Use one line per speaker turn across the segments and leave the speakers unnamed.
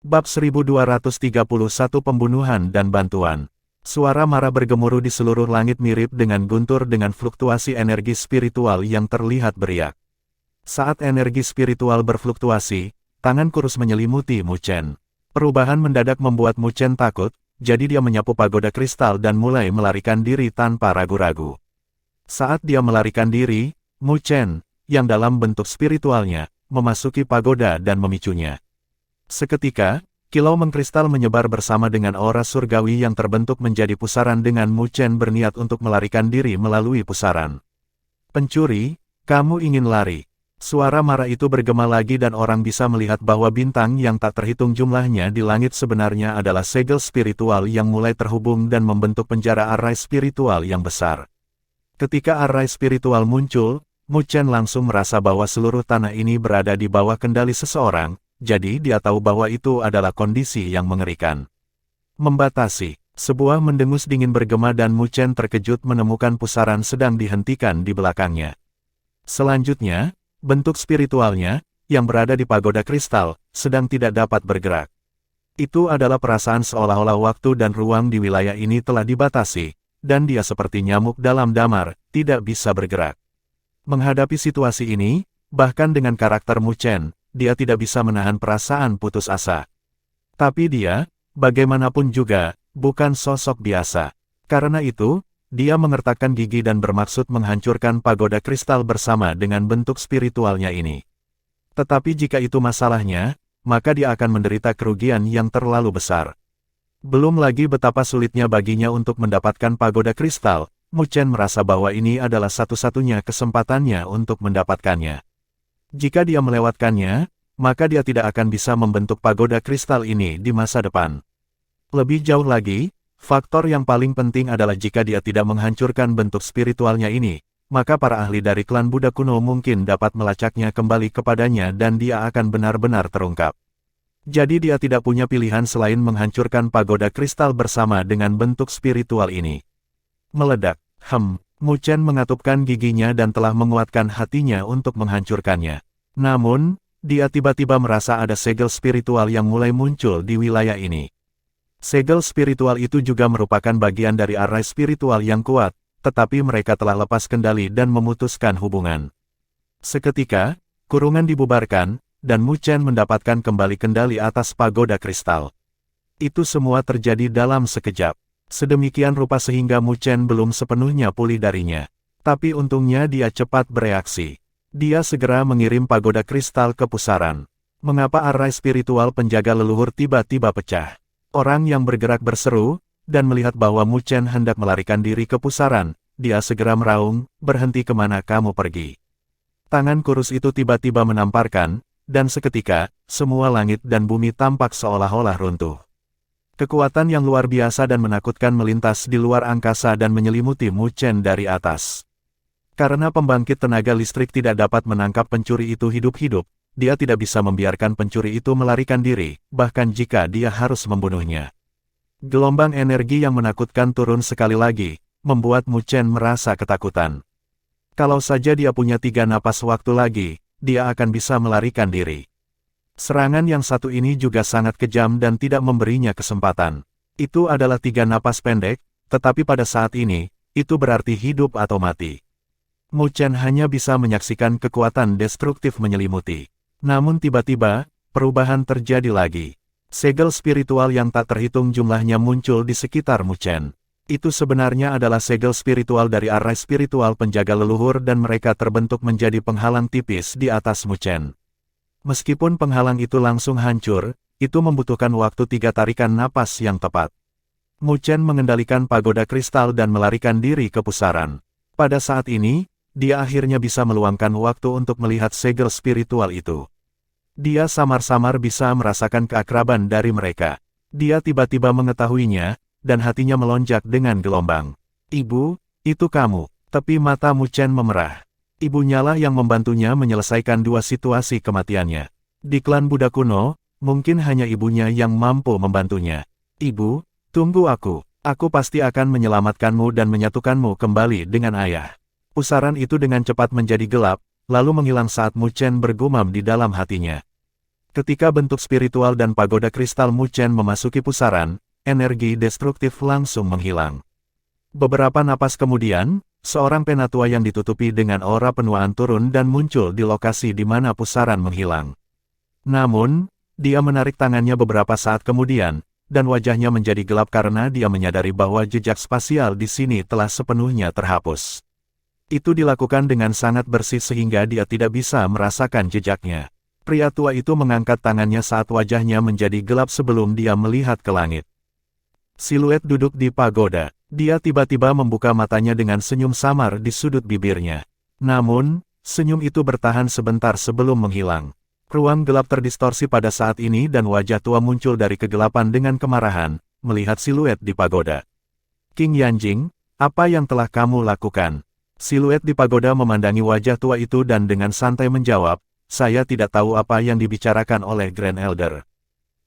Bab 1231 Pembunuhan dan Bantuan. Suara marah bergemuruh di seluruh langit mirip dengan guntur dengan fluktuasi energi spiritual yang terlihat beriak. Saat energi spiritual berfluktuasi, tangan kurus menyelimuti Mu Chen. Perubahan mendadak membuat Mu Chen takut, jadi dia menyapu pagoda kristal dan mulai melarikan diri tanpa ragu-ragu. Saat dia melarikan diri, Mu Chen, yang dalam bentuk spiritualnya, memasuki pagoda dan memicunya. Seketika, kilau mengkristal menyebar bersama dengan aura surgawi yang terbentuk menjadi pusaran dengan Mu Chen berniat untuk melarikan diri melalui pusaran. Pencuri, kamu ingin lari. Suara marah itu bergema lagi dan orang bisa melihat bahwa bintang yang tak terhitung jumlahnya di langit sebenarnya adalah segel spiritual yang mulai terhubung dan membentuk penjara arai spiritual yang besar. Ketika arai spiritual muncul, Mu Chen langsung merasa bahwa seluruh tanah ini berada di bawah kendali seseorang. Jadi dia tahu bahwa itu adalah kondisi yang mengerikan. Membatasi. Sebuah mendengus dingin bergema dan Mu Chen terkejut menemukan pusaran sedang dihentikan di belakangnya. Selanjutnya, bentuk spiritualnya, yang berada di pagoda kristal, sedang tidak dapat bergerak. Itu adalah perasaan seolah-olah waktu dan ruang di wilayah ini telah dibatasi, dan dia seperti nyamuk dalam damar, tidak bisa bergerak. Menghadapi situasi ini, bahkan dengan karakter Mu Chen, dia tidak bisa menahan perasaan putus asa. Tapi dia, bagaimanapun juga, bukan sosok biasa. Karena itu, dia mengertakkan gigi dan bermaksud menghancurkan pagoda kristal bersama dengan bentuk spiritualnya ini. Tetapi jika itu masalahnya, maka dia akan menderita kerugian yang terlalu besar. Belum lagi betapa sulitnya baginya untuk mendapatkan pagoda kristal, Mu Chen merasa bahwa ini adalah satu-satunya kesempatannya untuk mendapatkannya. Jika dia melewatkannya, maka dia tidak akan bisa membentuk pagoda kristal ini di masa depan. Lebih jauh lagi, faktor yang paling penting adalah jika dia tidak menghancurkan bentuk spiritualnya ini, maka para ahli dari klan Buddha kuno mungkin dapat melacaknya kembali kepadanya dan dia akan benar-benar terungkap. Jadi dia tidak punya pilihan selain menghancurkan pagoda kristal bersama dengan bentuk spiritual ini. Meledak. Mu Chen mengatupkan giginya dan telah menguatkan hatinya untuk menghancurkannya. Namun, dia tiba-tiba merasa ada segel spiritual yang mulai muncul di wilayah ini. Segel spiritual itu juga merupakan bagian dari arai spiritual yang kuat, tetapi mereka telah lepas kendali dan memutuskan hubungan. Seketika, kurungan dibubarkan, dan Mu Chen mendapatkan kembali kendali atas pagoda kristal. Itu semua terjadi dalam sekejap. Sedemikian rupa sehingga Mu Chen belum sepenuhnya pulih darinya. Tapi untungnya dia cepat bereaksi. Dia segera mengirim pagoda kristal ke pusaran. Mengapa arai spiritual penjaga leluhur tiba-tiba pecah? Orang yang bergerak berseru, dan melihat bahwa Mu Chen hendak melarikan diri ke pusaran, dia segera meraung, berhenti kemana kamu pergi. Tangan kurus itu tiba-tiba menamparkan, dan seketika, semua langit dan bumi tampak seolah-olah runtuh. Kekuatan yang luar biasa dan menakutkan melintas di luar angkasa dan menyelimuti Mu Chen dari atas. Karena pembangkit tenaga listrik tidak dapat menangkap pencuri itu hidup-hidup, dia tidak bisa membiarkan pencuri itu melarikan diri, bahkan jika dia harus membunuhnya. Gelombang energi yang menakutkan turun sekali lagi, membuat Mu Chen merasa ketakutan. Kalau saja dia punya 3 napas waktu lagi, dia akan bisa melarikan diri. Serangan yang satu ini juga sangat kejam dan tidak memberinya kesempatan. Itu adalah 3 napas pendek, tetapi pada saat ini, itu berarti hidup atau mati. Mu Chen hanya bisa menyaksikan kekuatan destruktif menyelimuti. Namun tiba-tiba, perubahan terjadi lagi. Segel spiritual yang tak terhitung jumlahnya muncul di sekitar Mu Chen. Itu sebenarnya adalah segel spiritual dari arai spiritual penjaga leluhur dan mereka terbentuk menjadi penghalang tipis di atas Mu Chen. Meskipun penghalang itu langsung hancur, itu membutuhkan waktu 3 tarikan napas yang tepat. Mu Chen mengendalikan pagoda kristal dan melarikan diri ke pusaran. Pada saat ini, dia akhirnya bisa meluangkan waktu untuk melihat segel spiritual itu. Dia samar-samar bisa merasakan keakraban dari mereka. Dia tiba-tiba mengetahuinya, dan hatinya melonjak dengan gelombang. Ibu, itu kamu. Tepi mata Mu Chen memerah. Ibunyalah yang membantunya menyelesaikan 2 situasi kematiannya. Di klan Buddha kuno, mungkin hanya ibunya yang mampu membantunya. Ibu, tunggu aku. Aku pasti akan menyelamatkanmu dan menyatukanmu kembali dengan ayah. Pusaran itu dengan cepat menjadi gelap, lalu menghilang saat Mu Chen bergumam di dalam hatinya. Ketika bentuk spiritual dan pagoda kristal Mu Chen memasuki pusaran, energi destruktif langsung menghilang. Beberapa napas kemudian, seorang penatua yang ditutupi dengan aura penuaan turun dan muncul di lokasi di mana pusaran menghilang. Namun, dia menarik tangannya beberapa saat kemudian, dan wajahnya menjadi gelap karena dia menyadari bahwa jejak spasial di sini telah sepenuhnya terhapus. Itu dilakukan dengan sangat bersih sehingga dia tidak bisa merasakan jejaknya. Pria tua itu mengangkat tangannya saat wajahnya menjadi gelap sebelum dia melihat ke langit. Siluet duduk di pagoda. Dia tiba-tiba membuka matanya dengan senyum samar di sudut bibirnya. Namun, senyum itu bertahan sebentar sebelum menghilang. Ruang gelap terdistorsi pada saat ini dan wajah tua muncul dari kegelapan dengan kemarahan, melihat siluet di pagoda. King Yanjing, apa yang telah kamu lakukan? Siluet di pagoda memandangi wajah tua itu dan dengan santai menjawab, saya tidak tahu apa yang dibicarakan oleh Grand Elder.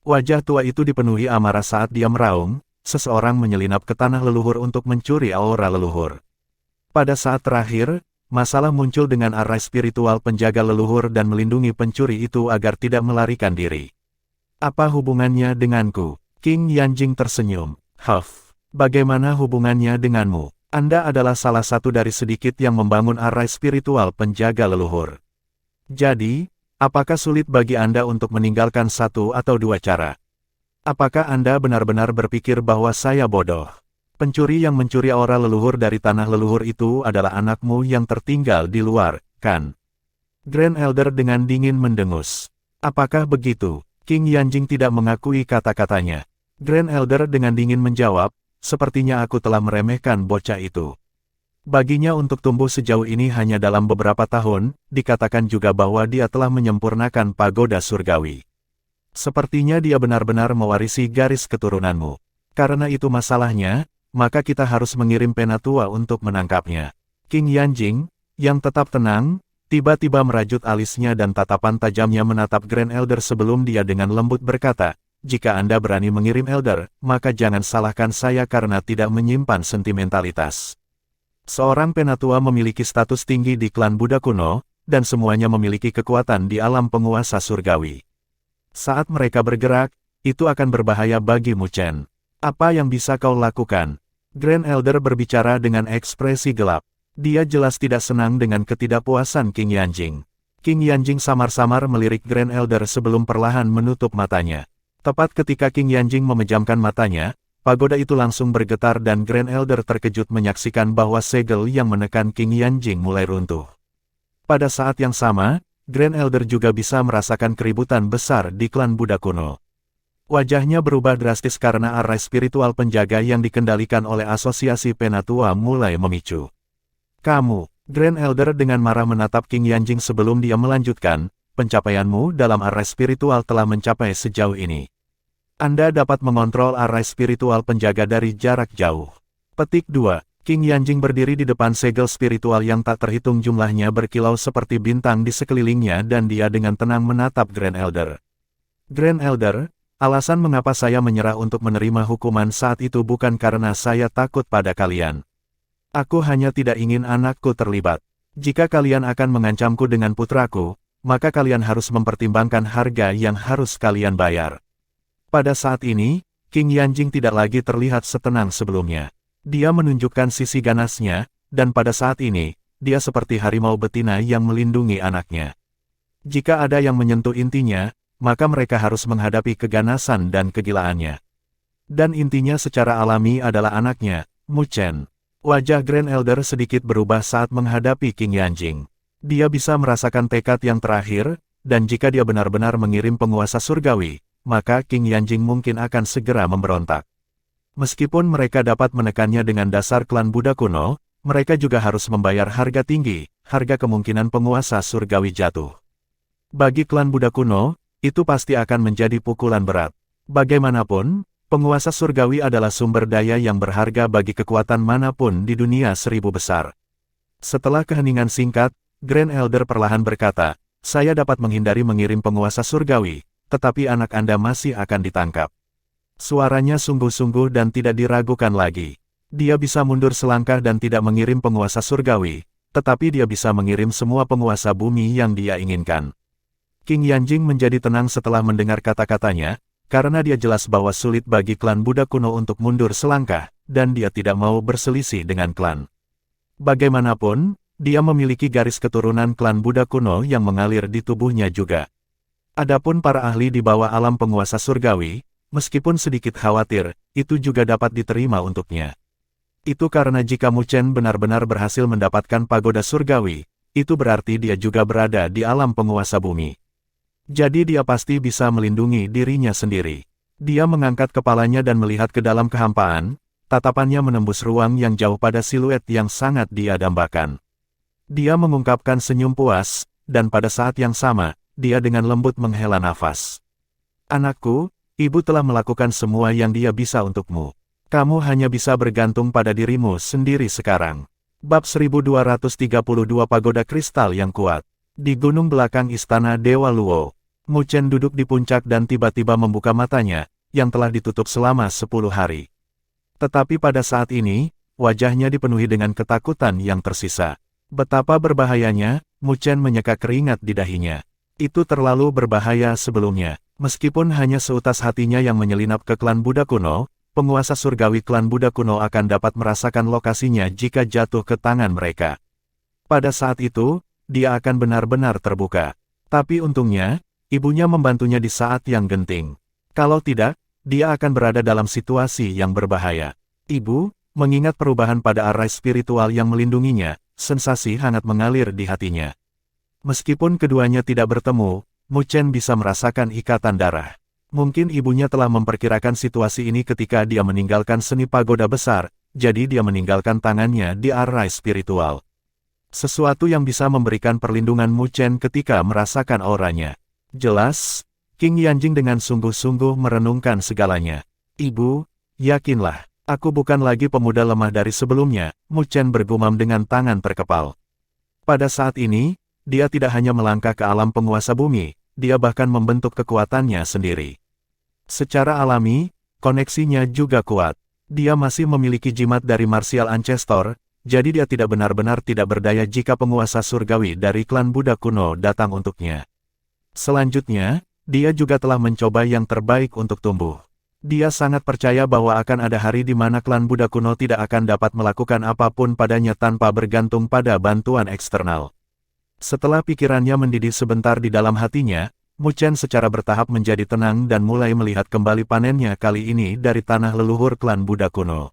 Wajah tua itu dipenuhi amarah saat dia meraung, seseorang menyelinap ke tanah leluhur untuk mencuri aura leluhur. Pada saat terakhir, masalah muncul dengan arai spiritual penjaga leluhur dan melindungi pencuri itu agar tidak melarikan diri. Apa hubungannya denganku? King Yanjing tersenyum. Huff, bagaimana hubungannya denganmu? Anda adalah salah satu dari sedikit yang membangun arai spiritual penjaga leluhur. Jadi, apakah sulit bagi Anda untuk meninggalkan satu atau dua cara? Apakah Anda benar-benar berpikir bahwa saya bodoh? Pencuri yang mencuri aura leluhur dari tanah leluhur itu adalah anakmu yang tertinggal di luar, kan? Grand Elder dengan dingin mendengus. Apakah begitu? King Yanjing tidak mengakui kata-katanya. Grand Elder dengan dingin menjawab, sepertinya aku telah meremehkan bocah itu. Baginya untuk tumbuh sejauh ini hanya dalam beberapa tahun, dikatakan juga bahwa dia telah menyempurnakan pagoda surgawi. Sepertinya dia benar-benar mewarisi garis keturunanmu. Karena itu masalahnya, maka kita harus mengirim penatua untuk menangkapnya. King Yanjing, yang tetap tenang, tiba-tiba merajut alisnya dan tatapan tajamnya menatap Grand Elder sebelum dia dengan lembut berkata, jika Anda berani mengirim Elder, maka jangan salahkan saya karena tidak menyimpan sentimentalitas. Seorang penatua memiliki status tinggi di klan Buddha kuno, dan semuanya memiliki kekuatan di alam penguasa surgawi. Saat mereka bergerak, itu akan berbahaya bagi Mu Chen. Apa yang bisa kau lakukan? Grand Elder berbicara dengan ekspresi gelap. Dia jelas tidak senang dengan ketidakpuasan King Yanjing. King Yanjing samar-samar melirik Grand Elder sebelum perlahan menutup matanya. Tepat ketika King Yanjing memejamkan matanya, pagoda itu langsung bergetar dan Grand Elder terkejut menyaksikan bahwa segel yang menekan King Yanjing mulai runtuh. Pada saat yang sama, Grand Elder juga bisa merasakan keributan besar di klan Buddha kuno. Wajahnya berubah drastis karena arai spiritual penjaga yang dikendalikan oleh asosiasi penatua mulai memicu. Kamu, Grand Elder dengan marah menatap King Yanjing sebelum dia melanjutkan, pencapaianmu dalam arai spiritual telah mencapai sejauh ini. Anda dapat mengontrol arai spiritual penjaga dari jarak jauh. Petik 2. King Yanjing berdiri di depan segel spiritual yang tak terhitung jumlahnya berkilau seperti bintang di sekelilingnya dan dia dengan tenang menatap Grand Elder. Grand Elder, alasan mengapa saya menyerah untuk menerima hukuman saat itu bukan karena saya takut pada kalian. Aku hanya tidak ingin anakku terlibat. Jika kalian akan mengancamku dengan putraku, maka kalian harus mempertimbangkan harga yang harus kalian bayar. Pada saat ini, King Yanjing tidak lagi terlihat setenang sebelumnya. Dia menunjukkan sisi ganasnya, dan pada saat ini, dia seperti harimau betina yang melindungi anaknya. Jika ada yang menyentuh intinya, maka mereka harus menghadapi keganasan dan kegilaannya. Dan intinya secara alami adalah anaknya, Mu Chen. Wajah Grand Elder sedikit berubah saat menghadapi King Yanjing. Dia bisa merasakan tekad yang terakhir, dan jika dia benar-benar mengirim penguasa surgawi, maka King Yanjing mungkin akan segera memberontak. Meskipun mereka dapat menekannya dengan dasar klan Buddha kuno, mereka juga harus membayar harga tinggi, harga kemungkinan penguasa surgawi jatuh. Bagi klan Buddha kuno, itu pasti akan menjadi pukulan berat. Bagaimanapun, penguasa surgawi adalah sumber daya yang berharga bagi kekuatan manapun di dunia seribu besar. Setelah keheningan singkat, Grand Elder perlahan berkata, saya dapat menghindari mengirim penguasa surgawi, tetapi anak Anda masih akan ditangkap. Suaranya sungguh-sungguh dan tidak diragukan lagi. Dia bisa mundur selangkah dan tidak mengirim penguasa surgawi, tetapi dia bisa mengirim semua penguasa bumi yang dia inginkan. King Yanjing menjadi tenang setelah mendengar kata-katanya, karena dia jelas bahwa sulit bagi klan Buddha kuno untuk mundur selangkah, dan dia tidak mau berselisih dengan klan. Bagaimanapun, dia memiliki garis keturunan klan Buddha kuno yang mengalir di tubuhnya juga. Adapun para ahli di bawah alam penguasa surgawi, meskipun sedikit khawatir, itu juga dapat diterima untuknya. Itu karena jika Mu Chen benar-benar berhasil mendapatkan pagoda surgawi, itu berarti dia juga berada di alam penguasa bumi. Jadi dia pasti bisa melindungi dirinya sendiri. Dia mengangkat kepalanya dan melihat ke dalam kehampaan, tatapannya menembus ruang yang jauh pada siluet yang sangat dia dambakan. Dia mengungkapkan senyum puas, dan pada saat yang sama, dia dengan lembut menghela nafas. Anakku, ibu telah melakukan semua yang dia bisa untukmu. Kamu hanya bisa bergantung pada dirimu sendiri sekarang. Bab 1232 Pagoda Kristal yang Kuat. Di gunung belakang istana Dewa Luo, Mu Chen duduk di puncak dan tiba-tiba membuka matanya, yang telah ditutup selama 10 hari. Tetapi pada saat ini, wajahnya dipenuhi dengan ketakutan yang tersisa. Betapa berbahayanya, Mu Chen menyeka keringat di dahinya. Itu terlalu berbahaya sebelumnya. Meskipun hanya seutas hatinya yang menyelinap ke klan Buddha kuno, penguasa surgawi klan Buddha kuno akan dapat merasakan lokasinya jika jatuh ke tangan mereka. Pada saat itu, dia akan benar-benar terbuka. Tapi untungnya, ibunya membantunya di saat yang genting. Kalau tidak, dia akan berada dalam situasi yang berbahaya. Ibu, mengingat perubahan pada arai spiritual yang melindunginya, sensasi hangat mengalir di hatinya. Meskipun keduanya tidak bertemu, Mu Chen bisa merasakan ikatan darah. Mungkin ibunya telah memperkirakan situasi ini ketika dia meninggalkan seni pagoda besar, jadi dia meninggalkan tangannya di arai spiritual. Sesuatu yang bisa memberikan perlindungan Mu Chen ketika merasakan auranya. Jelas, King Yanjing dengan sungguh-sungguh merenungkan segalanya. Ibu, yakinlah, aku bukan lagi pemuda lemah dari sebelumnya, Mu Chen bergumam dengan tangan terkepal. Pada saat ini, dia tidak hanya melangkah ke alam penguasa bumi, dia bahkan membentuk kekuatannya sendiri. Secara alami, koneksinya juga kuat. Dia masih memiliki jimat dari Martial Ancestor, jadi dia tidak benar-benar tidak berdaya jika penguasa surgawi dari klan Buddha kuno datang untuknya. Selanjutnya, dia juga telah mencoba yang terbaik untuk tumbuh. Dia sangat percaya bahwa akan ada hari di mana klan Buddha kuno tidak akan dapat melakukan apapun padanya tanpa bergantung pada bantuan eksternal. Setelah pikirannya mendidih sebentar di dalam hatinya, Mu Chen secara bertahap menjadi tenang dan mulai melihat kembali panennya kali ini dari tanah leluhur klan Buddha kuno.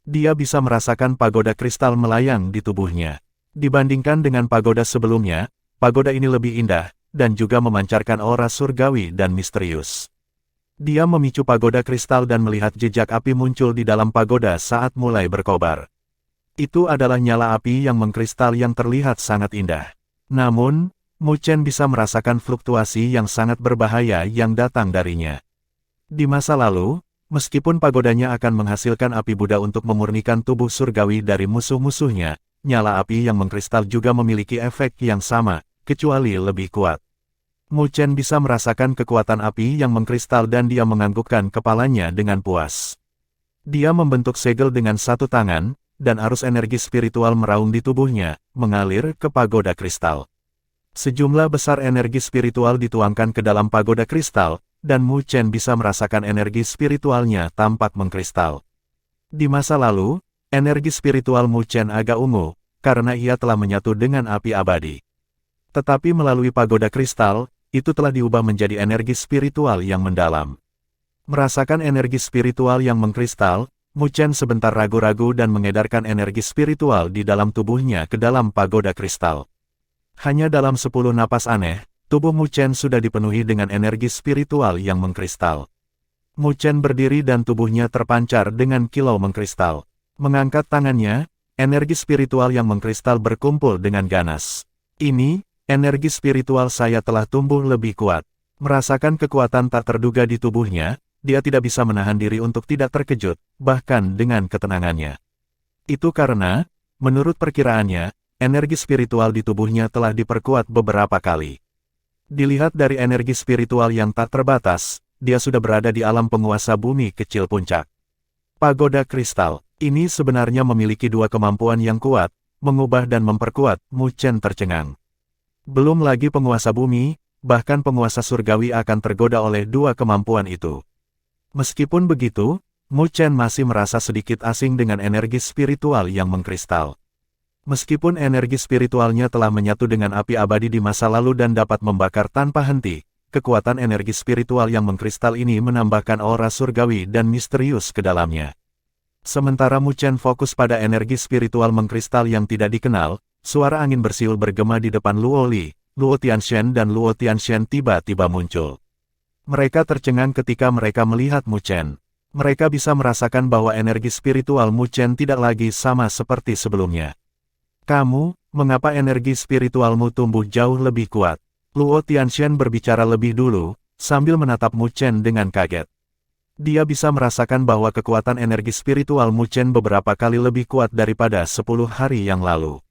Dia bisa merasakan pagoda kristal melayang di tubuhnya. Dibandingkan dengan pagoda sebelumnya, pagoda ini lebih indah, dan juga memancarkan aura surgawi dan misterius. Dia memicu pagoda kristal dan melihat jejak api muncul di dalam pagoda saat mulai berkobar. Itu adalah nyala api yang mengkristal yang terlihat sangat indah. Namun, Mu Chen bisa merasakan fluktuasi yang sangat berbahaya yang datang darinya. Di masa lalu, meskipun pagodanya akan menghasilkan api Buddha untuk memurnikan tubuh surgawi dari musuh-musuhnya, nyala api yang mengkristal juga memiliki efek yang sama, kecuali lebih kuat. Mu Chen bisa merasakan kekuatan api yang mengkristal dan dia menganggukkan kepalanya dengan puas. Dia membentuk segel dengan satu tangan, dan arus energi spiritual meraung di tubuhnya, mengalir ke pagoda kristal. Sejumlah besar energi spiritual dituangkan ke dalam pagoda kristal, dan Mu Chen bisa merasakan energi spiritualnya tampak mengkristal. Di masa lalu, energi spiritual Mu Chen agak ungu, karena ia telah menyatu dengan api abadi. Tetapi melalui pagoda kristal, itu telah diubah menjadi energi spiritual yang mendalam. Merasakan energi spiritual yang mengkristal, Mu Chen sebentar ragu-ragu dan mengedarkan energi spiritual di dalam tubuhnya ke dalam pagoda kristal. Hanya dalam 10 napas aneh, tubuh Mu Chen sudah dipenuhi dengan energi spiritual yang mengkristal. Mu Chen berdiri dan tubuhnya terpancar dengan kilau mengkristal. Mengangkat tangannya, energi spiritual yang mengkristal berkumpul dengan ganas. Ini, energi spiritual saya telah tumbuh lebih kuat. Merasakan kekuatan tak terduga di tubuhnya, dia tidak bisa menahan diri untuk tidak terkejut, bahkan dengan ketenangannya. Itu karena, menurut perkiraannya, energi spiritual di tubuhnya telah diperkuat beberapa kali. Dilihat dari energi spiritual yang tak terbatas, dia sudah berada di alam penguasa bumi kecil puncak. Pagoda kristal, ini sebenarnya memiliki dua kemampuan yang kuat, mengubah dan memperkuat. Mu Chen tercengang. Belum lagi penguasa bumi, bahkan penguasa surgawi akan tergoda oleh dua kemampuan itu. Meskipun begitu, Mu Chen masih merasa sedikit asing dengan energi spiritual yang mengkristal. Meskipun energi spiritualnya telah menyatu dengan api abadi di masa lalu dan dapat membakar tanpa henti, kekuatan energi spiritual yang mengkristal ini menambahkan aura surgawi dan misterius ke dalamnya. Sementara Mu Chen fokus pada energi spiritual mengkristal yang tidak dikenal, suara angin bersiul bergema di depan Luo Li, Luo Tianshen dan Luo Tianshen tiba-tiba muncul. Mereka tercengang ketika mereka melihat Mu Chen. Mereka bisa merasakan bahwa energi spiritual Mu Chen tidak lagi sama seperti sebelumnya. Kamu, mengapa energi spiritualmu tumbuh jauh lebih kuat? Luo Tianshen berbicara lebih dulu, sambil menatap Mu Chen dengan kaget. Dia bisa merasakan bahwa kekuatan energi spiritual Mu Chen beberapa kali lebih kuat daripada 10 hari yang lalu.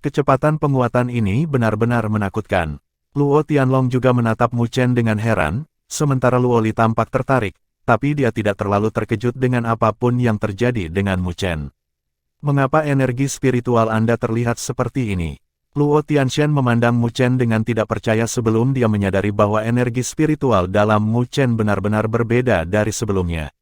Kecepatan penguatan ini benar-benar menakutkan. Luo Tianlong juga menatap Mu Chen dengan heran, sementara Luo Li tampak tertarik, tapi dia tidak terlalu terkejut dengan apapun yang terjadi dengan Mu Chen. Mengapa energi spiritual Anda terlihat seperti ini? Luo Tianshen memandang Mu Chen dengan tidak percaya sebelum dia menyadari bahwa energi spiritual dalam Mu Chen benar-benar berbeda dari sebelumnya.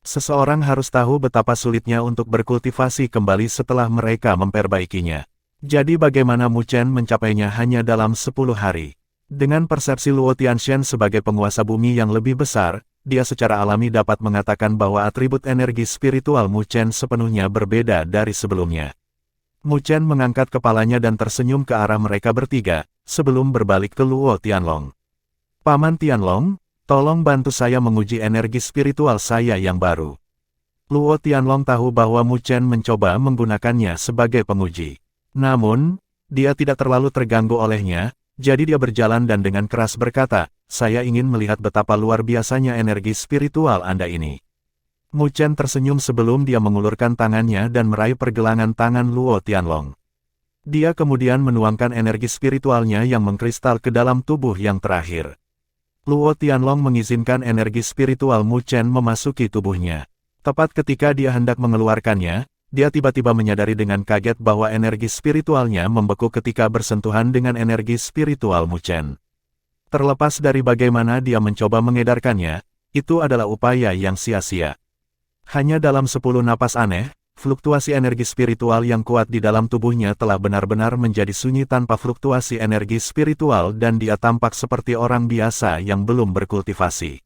Seseorang harus tahu betapa sulitnya untuk berkultivasi kembali setelah mereka memperbaikinya. Jadi bagaimana Mu Chen mencapainya hanya dalam 10 hari? Dengan persepsi Luo Tianshen sebagai penguasa bumi yang lebih besar, dia secara alami dapat mengatakan bahwa atribut energi spiritual Mu Chen sepenuhnya berbeda dari sebelumnya. Mu Chen mengangkat kepalanya dan tersenyum ke arah mereka bertiga, sebelum berbalik ke Luo Tianlong. Paman Tianlong, tolong bantu saya menguji energi spiritual saya yang baru. Luo Tianlong tahu bahwa Mu Chen mencoba menggunakannya sebagai penguji. Namun, dia tidak terlalu terganggu olehnya, jadi dia berjalan dan dengan keras berkata, saya ingin melihat betapa luar biasanya energi spiritual Anda ini. Mu Chen tersenyum sebelum dia mengulurkan tangannya dan meraih pergelangan tangan Luo Tianlong. Dia kemudian menuangkan energi spiritualnya yang mengkristal ke dalam tubuh yang terakhir. Luo Tianlong mengizinkan energi spiritual Mu Chen memasuki tubuhnya. Tepat ketika dia hendak mengeluarkannya, dia tiba-tiba menyadari dengan kaget bahwa energi spiritualnya membeku ketika bersentuhan dengan energi spiritual Mu Chen. Terlepas dari bagaimana dia mencoba mengedarkannya, itu adalah upaya yang sia-sia. Hanya dalam 10 napas aneh, fluktuasi energi spiritual yang kuat di dalam tubuhnya telah benar-benar menjadi sunyi tanpa fluktuasi energi spiritual dan dia tampak seperti orang biasa yang belum berkultivasi.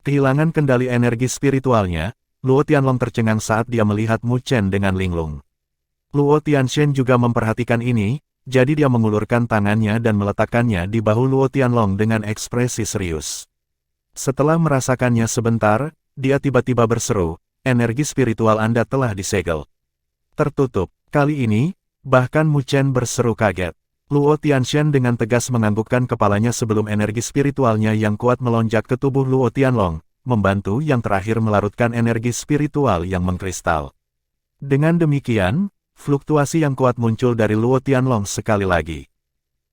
Kehilangan kendali energi spiritualnya, Luo Tianlong tercengang saat dia melihat Mu Chen dengan linglung. Luo Tianshen juga memperhatikan ini, jadi dia mengulurkan tangannya dan meletakkannya di bahu Luo Tianlong dengan ekspresi serius. Setelah merasakannya sebentar, dia tiba-tiba berseru, energi spiritual Anda telah disegel. Tertutup. Kali ini, bahkan Mu Chen berseru kaget. Luo Tianshen dengan tegas menganggukkan kepalanya sebelum energi spiritualnya yang kuat melonjak ke tubuh Luo Tianlong, membantu yang terakhir melarutkan energi spiritual yang mengkristal. Dengan demikian, fluktuasi yang kuat muncul dari Luo Tianlong sekali lagi.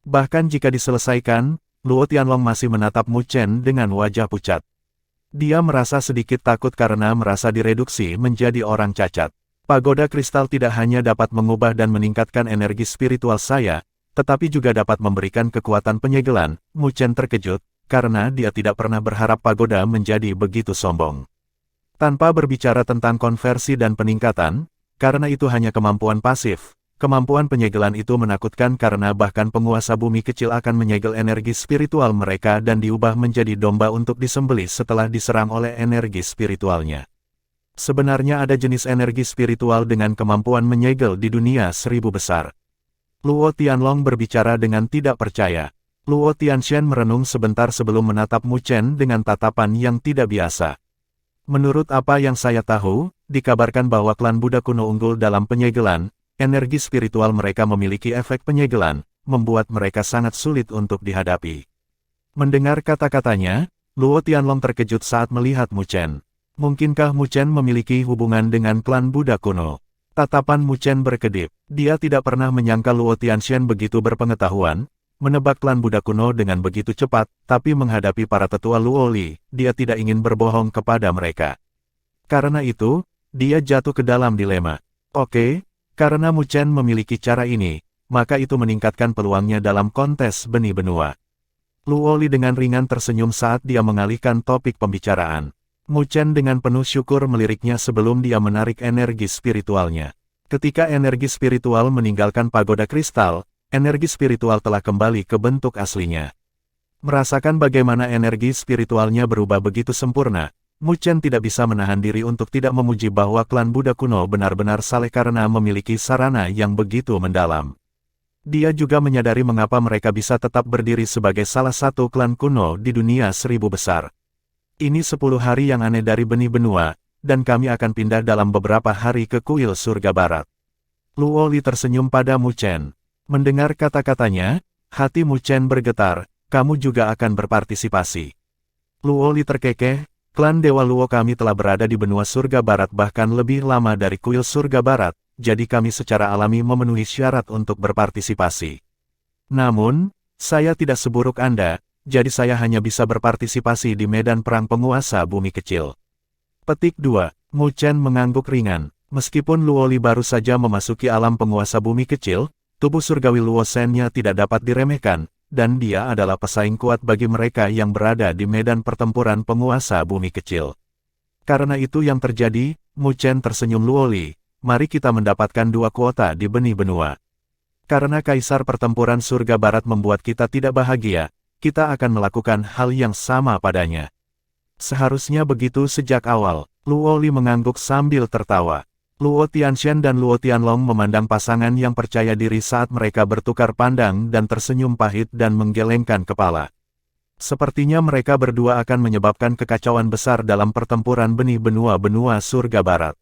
Bahkan jika diselesaikan, Luo Tianlong masih menatap Mu Chen dengan wajah pucat. Dia merasa sedikit takut karena merasa direduksi menjadi orang cacat. Pagoda kristal tidak hanya dapat mengubah dan meningkatkan energi spiritual saya, tetapi juga dapat memberikan kekuatan penyegelan. Mu Chen terkejut, karena dia tidak pernah berharap pagoda menjadi begitu sombong. Tanpa berbicara tentang konversi dan peningkatan, karena itu hanya kemampuan pasif, kemampuan penyegelan itu menakutkan karena bahkan penguasa bumi kecil akan menyegel energi spiritual mereka dan diubah menjadi domba untuk disembelih setelah diserang oleh energi spiritualnya. Sebenarnya ada jenis energi spiritual dengan kemampuan menyegel di dunia 1000 besar. Luo Tianlong berbicara dengan tidak percaya. Luo Tianshen merenung sebentar sebelum menatap Mu Chen dengan tatapan yang tidak biasa. Menurut apa yang saya tahu, dikabarkan bahwa klan Buddha kuno unggul dalam penyegelan, energi spiritual mereka memiliki efek penyegelan, membuat mereka sangat sulit untuk dihadapi. Mendengar kata-katanya, Luo Tianlong terkejut saat melihat Mu Chen. Mungkinkah Mu Chen memiliki hubungan dengan klan Buddha kuno? Tatapan Mu Chen berkedip. Dia tidak pernah menyangka Luo Tianshen begitu berpengetahuan, menebak klan Buddha kuno dengan begitu cepat, tapi menghadapi para tetua Luo Li, dia tidak ingin berbohong kepada mereka. Karena itu, dia jatuh ke dalam dilema. Oke, karena Mu Chen memiliki cara ini, maka itu meningkatkan peluangnya dalam kontes benih benua. Luo Li dengan ringan tersenyum saat dia mengalihkan topik pembicaraan. Mu Chen dengan penuh syukur meliriknya sebelum dia menarik energi spiritualnya. Ketika energi spiritual meninggalkan pagoda kristal, energi spiritual telah kembali ke bentuk aslinya. Merasakan bagaimana energi spiritualnya berubah begitu sempurna, Mu Chen tidak bisa menahan diri untuk tidak memuji bahwa klan Buddha kuno benar-benar saleh karena memiliki sarana yang begitu mendalam. Dia juga menyadari mengapa mereka bisa tetap berdiri sebagai salah satu klan kuno di dunia 1000 besar. Ini 10 hari yang aneh dari benih benua, dan kami akan pindah dalam beberapa hari ke kuil surga barat. Luo Li tersenyum pada Mu Chen. Mendengar kata-katanya, hati Mu Chen bergetar, kamu juga akan berpartisipasi. Luo Li terkekeh, klan Dewa Luo kami telah berada di benua surga barat bahkan lebih lama dari kuil surga barat, jadi kami secara alami memenuhi syarat untuk berpartisipasi. Namun, saya tidak seburuk Anda, jadi saya hanya bisa berpartisipasi di medan perang penguasa bumi kecil. Petik 2. Mu Chen mengangguk ringan. Meskipun Luo Li baru saja memasuki alam penguasa bumi kecil, tubuh surgawi Luo Shen-nya tidak dapat diremehkan, dan dia adalah pesaing kuat bagi mereka yang berada di medan pertempuran penguasa bumi kecil. Karena itu yang terjadi, Mu Chen tersenyum. Luo Li, mari kita mendapatkan 2 kuota di benih benua. Karena Kaisar Pertempuran Surga Barat membuat kita tidak bahagia, kita akan melakukan hal yang sama padanya. Seharusnya begitu sejak awal. Luo Li mengangguk sambil tertawa. Luo Tianxian dan Luo Tianlong memandang pasangan yang percaya diri saat mereka bertukar pandang dan tersenyum pahit dan menggelengkan kepala. Sepertinya mereka berdua akan menyebabkan kekacauan besar dalam pertempuran benih benua-benua surga barat.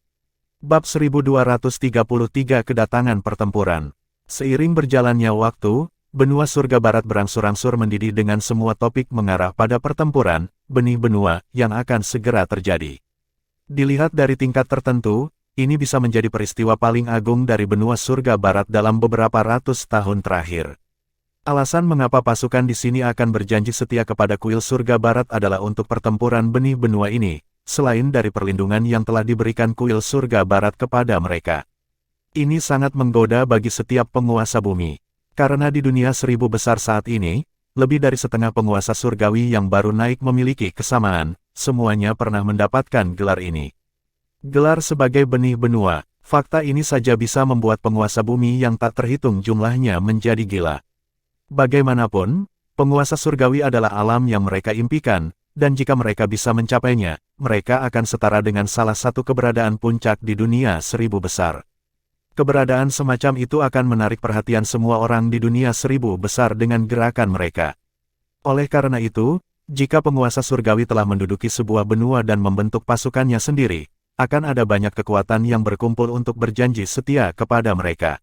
Bab 1233 Kedatangan Pertempuran. Seiring berjalannya waktu, benua surga barat berangsur-angsur mendidih dengan semua topik mengarah pada pertempuran, benih benua, yang akan segera terjadi. Dilihat dari tingkat tertentu, ini bisa menjadi peristiwa paling agung dari benua surga barat dalam beberapa ratus tahun terakhir. Alasan mengapa pasukan di sini akan berjanji setia kepada kuil surga barat adalah untuk pertempuran benih benua ini, selain dari perlindungan yang telah diberikan kuil surga barat kepada mereka. Ini sangat menggoda bagi setiap penguasa bumi. Karena di dunia 1000 besar saat ini, lebih dari setengah penguasa surgawi yang baru naik memiliki kesamaan, semuanya pernah mendapatkan gelar ini. Gelar sebagai benih benua, fakta ini saja bisa membuat penguasa bumi yang tak terhitung jumlahnya menjadi gila. Bagaimanapun, penguasa surgawi adalah alam yang mereka impikan, dan jika mereka bisa mencapainya, mereka akan setara dengan salah satu keberadaan puncak di dunia 1000 besar. Keberadaan semacam itu akan menarik perhatian semua orang di dunia 1000 besar dengan gerakan mereka. Oleh karena itu, jika penguasa surgawi telah menduduki sebuah benua dan membentuk pasukannya sendiri, akan ada banyak kekuatan yang berkumpul untuk berjanji setia kepada mereka.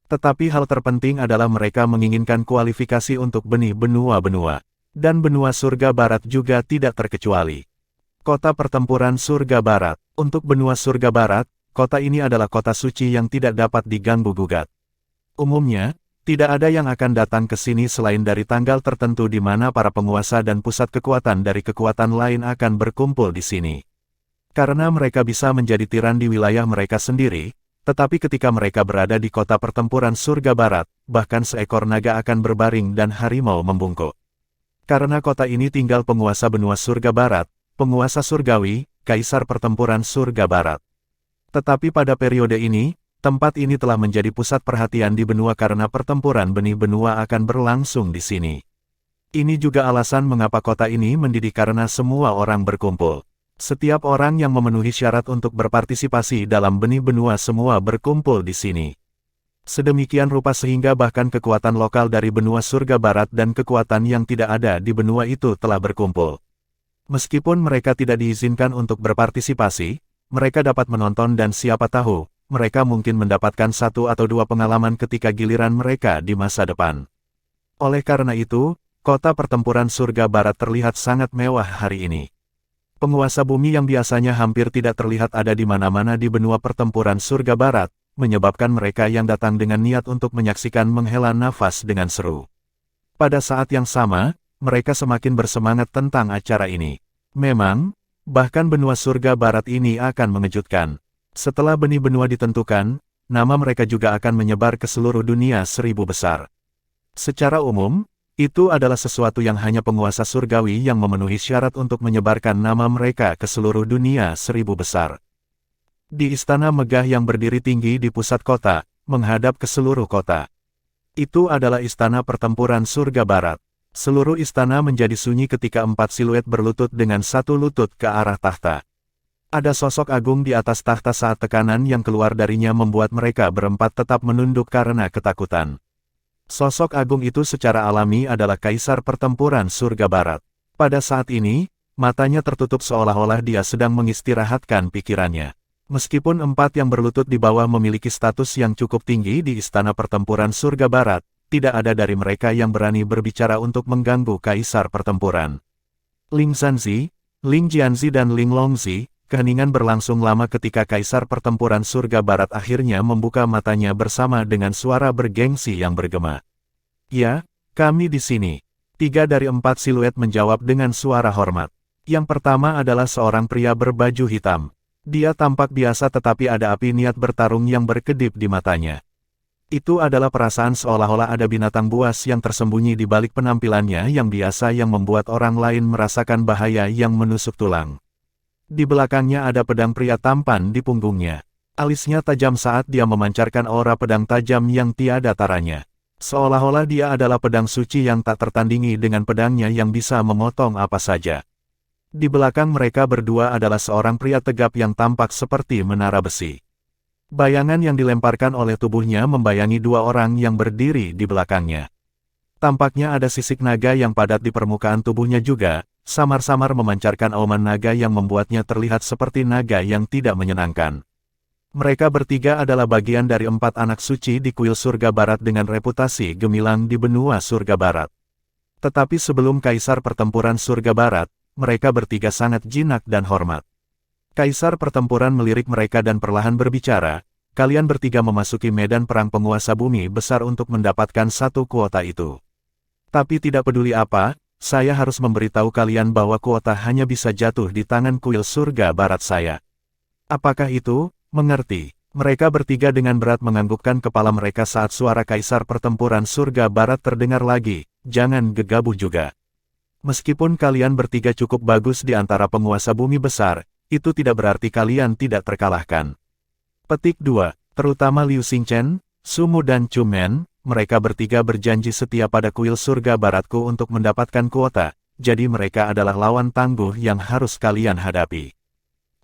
Tetapi hal terpenting adalah mereka menginginkan kualifikasi untuk benih benua-benua. Dan benua surga barat juga tidak terkecuali. Kota pertempuran surga barat. Untuk benua surga barat, kota ini adalah kota suci yang tidak dapat diganggu-gugat. Umumnya, tidak ada yang akan datang ke sini selain dari tanggal tertentu di mana para penguasa dan pusat kekuatan dari kekuatan lain akan berkumpul di sini. Karena mereka bisa menjadi tiran di wilayah mereka sendiri, tetapi ketika mereka berada di kota pertempuran surga barat, bahkan seekor naga akan berbaring dan harimau membungkuk. Karena kota ini tinggal penguasa benua surga barat, penguasa surgawi, Kaisar Pertempuran Surga Barat. Tetapi pada periode ini, tempat ini telah menjadi pusat perhatian di benua karena pertempuran benih benua akan berlangsung di sini. Ini juga alasan mengapa kota ini mendidih karena semua orang berkumpul. Setiap orang yang memenuhi syarat untuk berpartisipasi dalam benih benua semua berkumpul di sini. Sedemikian rupa sehingga bahkan kekuatan lokal dari benua surga barat dan kekuatan yang tidak ada di benua itu telah berkumpul. Meskipun mereka tidak diizinkan untuk berpartisipasi, mereka dapat menonton dan siapa tahu, mereka mungkin mendapatkan 1 atau 2 pengalaman ketika giliran mereka di masa depan. Oleh karena itu, kota pertempuran surga barat terlihat sangat mewah hari ini. Penguasa bumi yang biasanya hampir tidak terlihat ada di mana-mana di benua pertempuran surga barat, menyebabkan mereka yang datang dengan niat untuk menyaksikan menghela nafas dengan seru. Pada saat yang sama, mereka semakin bersemangat tentang acara ini. Memang, bahkan benua surga barat ini akan mengejutkan. Setelah benih benua ditentukan, nama mereka juga akan menyebar ke seluruh dunia 1000 besar. Secara umum, Itu adalah sesuatu yang hanya penguasa surgawi yang memenuhi syarat untuk menyebarkan nama mereka ke seluruh dunia 1000 besar. Di istana megah yang berdiri tinggi di pusat kota, menghadap ke seluruh kota. Itu adalah istana pertempuran surga barat. Seluruh istana menjadi sunyi ketika 4 siluet berlutut dengan satu lutut ke arah tahta. Ada sosok agung di atas tahta saat tekanan yang keluar darinya membuat mereka berempat tetap menunduk karena ketakutan. Sosok agung itu secara alami adalah Kaisar Pertempuran Surga Barat. Pada saat ini, matanya tertutup seolah-olah dia sedang mengistirahatkan pikirannya. Meskipun 4 yang berlutut di bawah memiliki status yang cukup tinggi di Istana Pertempuran Surga Barat, tidak ada dari mereka yang berani berbicara untuk mengganggu Kaisar Pertempuran. Ling Zanzi, Ling Jianzi dan Ling Longzi. Keheningan berlangsung lama ketika Kaisar Pertempuran Surga Barat akhirnya membuka matanya bersama dengan suara bergengsi yang bergema. Ya, kami di sini. 3 dari 4 siluet menjawab dengan suara hormat. Yang pertama adalah seorang pria berbaju hitam. Dia tampak biasa tetapi ada api niat bertarung yang berkedip di matanya. Itu adalah perasaan seolah-olah ada binatang buas yang tersembunyi di balik penampilannya yang biasa yang membuat orang lain merasakan bahaya yang menusuk tulang. Di belakangnya ada pedang pria tampan di punggungnya. Alisnya tajam saat dia memancarkan aura pedang tajam yang tiada taranya. Seolah-olah dia adalah pedang suci yang tak tertandingi dengan pedangnya yang bisa memotong apa saja. Di belakang mereka berdua adalah seorang pria tegap yang tampak seperti menara besi. Bayangan yang dilemparkan oleh tubuhnya membayangi 2 orang yang berdiri di belakangnya. Tampaknya ada sisik naga yang padat di permukaan tubuhnya juga, samar-samar memancarkan auman naga yang membuatnya terlihat seperti naga yang tidak menyenangkan. Mereka bertiga adalah bagian dari 4 anak suci di kuil surga barat dengan reputasi gemilang di benua surga barat. Tetapi sebelum Kaisar Pertempuran Surga Barat, mereka bertiga sangat jinak dan hormat. Kaisar Pertempuran melirik mereka dan perlahan berbicara, kalian bertiga memasuki medan perang penguasa bumi besar untuk mendapatkan 1 kuota itu. Tapi tidak peduli apa, saya harus memberitahu kalian bahwa kuota hanya bisa jatuh di tangan kuil surga barat saya. Apakah itu? Mengerti. Mereka bertiga dengan berat menganggukkan kepala mereka saat suara Kaisar Pertempuran Surga Barat terdengar lagi, jangan gegabah juga. Meskipun kalian bertiga cukup bagus di antara penguasa bumi besar, itu tidak berarti kalian tidak terkalahkan. Petik 2, terutama Liu Xingchen, Sumu dan Chu Men. Mereka bertiga berjanji setia pada kuil surga baratku untuk mendapatkan kuota, jadi mereka adalah lawan tangguh yang harus kalian hadapi.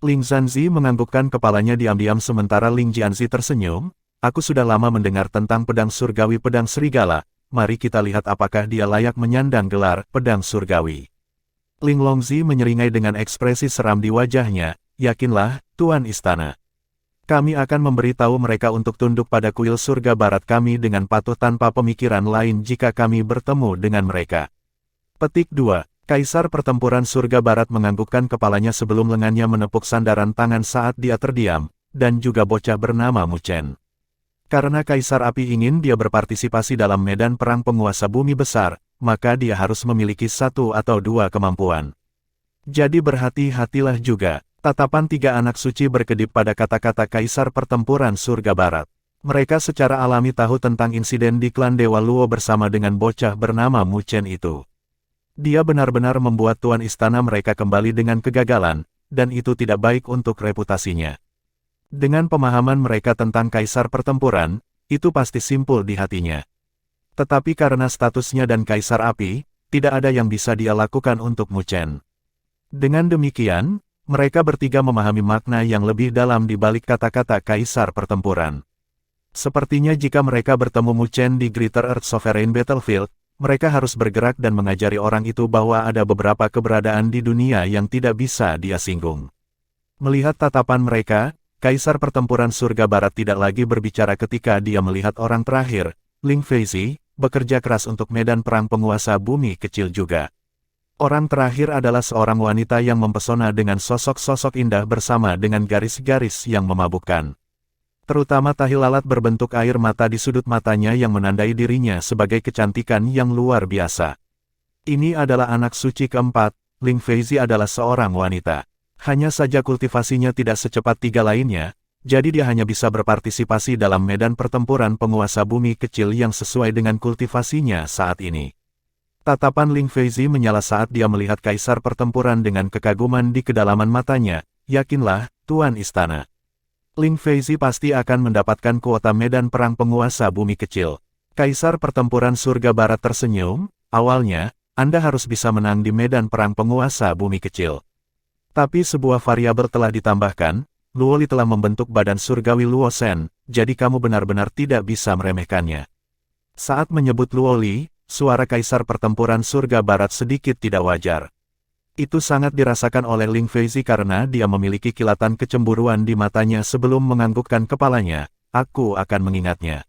Ling Zanzi menganggukkan kepalanya diam-diam sementara Ling Jianzi tersenyum, aku sudah lama mendengar tentang pedang surgawi pedang serigala, mari kita lihat apakah dia layak menyandang gelar pedang surgawi. Ling Longzi menyeringai dengan ekspresi seram di wajahnya, yakinlah, Tuan Istana. Kami akan memberitahu mereka untuk tunduk pada kuil surga barat kami dengan patuh tanpa pemikiran lain jika kami bertemu dengan mereka. Petik 2. Kaisar Pertempuran Surga Barat menganggukkan kepalanya sebelum lengannya menepuk sandaran tangan saat dia terdiam, dan juga bocah bernama Mu Chen. Karena Kaisar Api ingin dia berpartisipasi dalam medan perang penguasa bumi besar, maka dia harus memiliki 1 atau 2 kemampuan. Jadi berhati-hatilah juga. Tatapan 3 anak suci berkedip pada kata-kata Kaisar Pertempuran Surga Barat. Mereka secara alami tahu tentang insiden di klan Dewa Luo bersama dengan bocah bernama Mu Chen itu. Dia benar-benar membuat tuan istana mereka kembali dengan kegagalan, dan itu tidak baik untuk reputasinya. Dengan pemahaman mereka tentang Kaisar Pertempuran, itu pasti simpul di hatinya. Tetapi karena statusnya dan Kaisar Api, tidak ada yang bisa dia lakukan untuk Mu Chen. Dengan demikian, mereka bertiga memahami makna yang lebih dalam di balik kata-kata Kaisar Pertempuran. Sepertinya jika mereka bertemu Mu Chen di Greater Earth Sovereign Battlefield, mereka harus bergerak dan mengajari orang itu bahwa ada beberapa keberadaan di dunia yang tidak bisa dia singgung. Melihat tatapan mereka, Kaisar Pertempuran Surga Barat tidak lagi berbicara ketika dia melihat orang terakhir, Ling Feizi, bekerja keras untuk medan perang penguasa bumi kecil juga. Orang terakhir adalah seorang wanita yang mempesona dengan sosok-sosok indah bersama dengan garis-garis yang memabukkan. Terutama tahi lalat berbentuk air mata di sudut matanya yang menandai dirinya sebagai kecantikan yang luar biasa. Ini adalah anak suci keempat, Ling Feizi adalah seorang wanita. Hanya saja kultivasinya tidak secepat 3 lainnya, jadi dia hanya bisa berpartisipasi dalam medan pertempuran penguasa bumi kecil yang sesuai dengan kultivasinya saat ini. Tatapan Ling Feizi menyala saat dia melihat kaisar pertempuran dengan kekaguman di kedalaman matanya. Yakinlah, Tuan Istana. Ling Feizi pasti akan mendapatkan kuota medan perang penguasa bumi kecil. Kaisar pertempuran surga barat tersenyum, awalnya, Anda harus bisa menang di medan perang penguasa bumi kecil. Tapi sebuah variabel telah ditambahkan, Luoli telah membentuk badan surgawi Luo Shen, jadi kamu benar-benar tidak bisa meremehkannya. Saat menyebut Luoli, suara kaisar pertempuran surga barat sedikit tidak wajar. Itu sangat dirasakan oleh Ling Feizi karena dia memiliki kilatan kecemburuan di matanya sebelum menganggukkan kepalanya. Aku akan mengingatnya.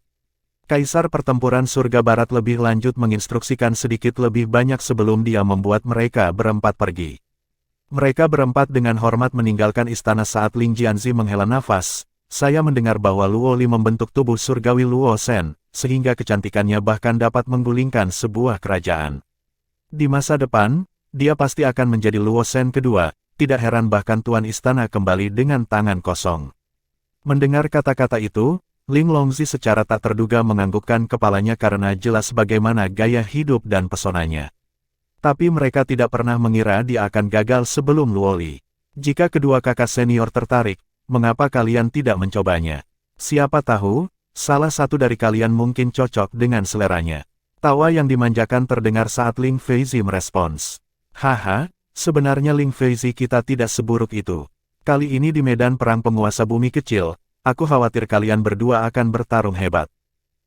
Kaisar pertempuran surga barat lebih lanjut menginstruksikan sedikit lebih banyak sebelum dia membuat mereka berempat pergi. Mereka berempat dengan hormat meninggalkan istana saat Ling Jianzi menghela nafas. Saya mendengar bahwa Luoli membentuk tubuh surgawi Luo Shen, sehingga kecantikannya bahkan dapat menggulingkan sebuah kerajaan. Di masa depan, dia pasti akan menjadi Luo Shen kedua, tidak heran bahkan Tuan Istana kembali dengan tangan kosong. Mendengar kata-kata itu, Ling Longzi secara tak terduga menganggukkan kepalanya karena jelas bagaimana gaya hidup dan pesonanya. Tapi mereka tidak pernah mengira dia akan gagal sebelum Luoli. Jika kedua kakak senior tertarik, mengapa kalian tidak mencobanya? Siapa tahu, salah satu dari kalian mungkin cocok dengan seleranya. Tawa yang dimanjakan terdengar saat Ling Feizi merespons. Haha, sebenarnya Ling Feizi kita tidak seburuk itu. Kali ini di medan perang penguasa bumi kecil, aku khawatir kalian berdua akan bertarung hebat.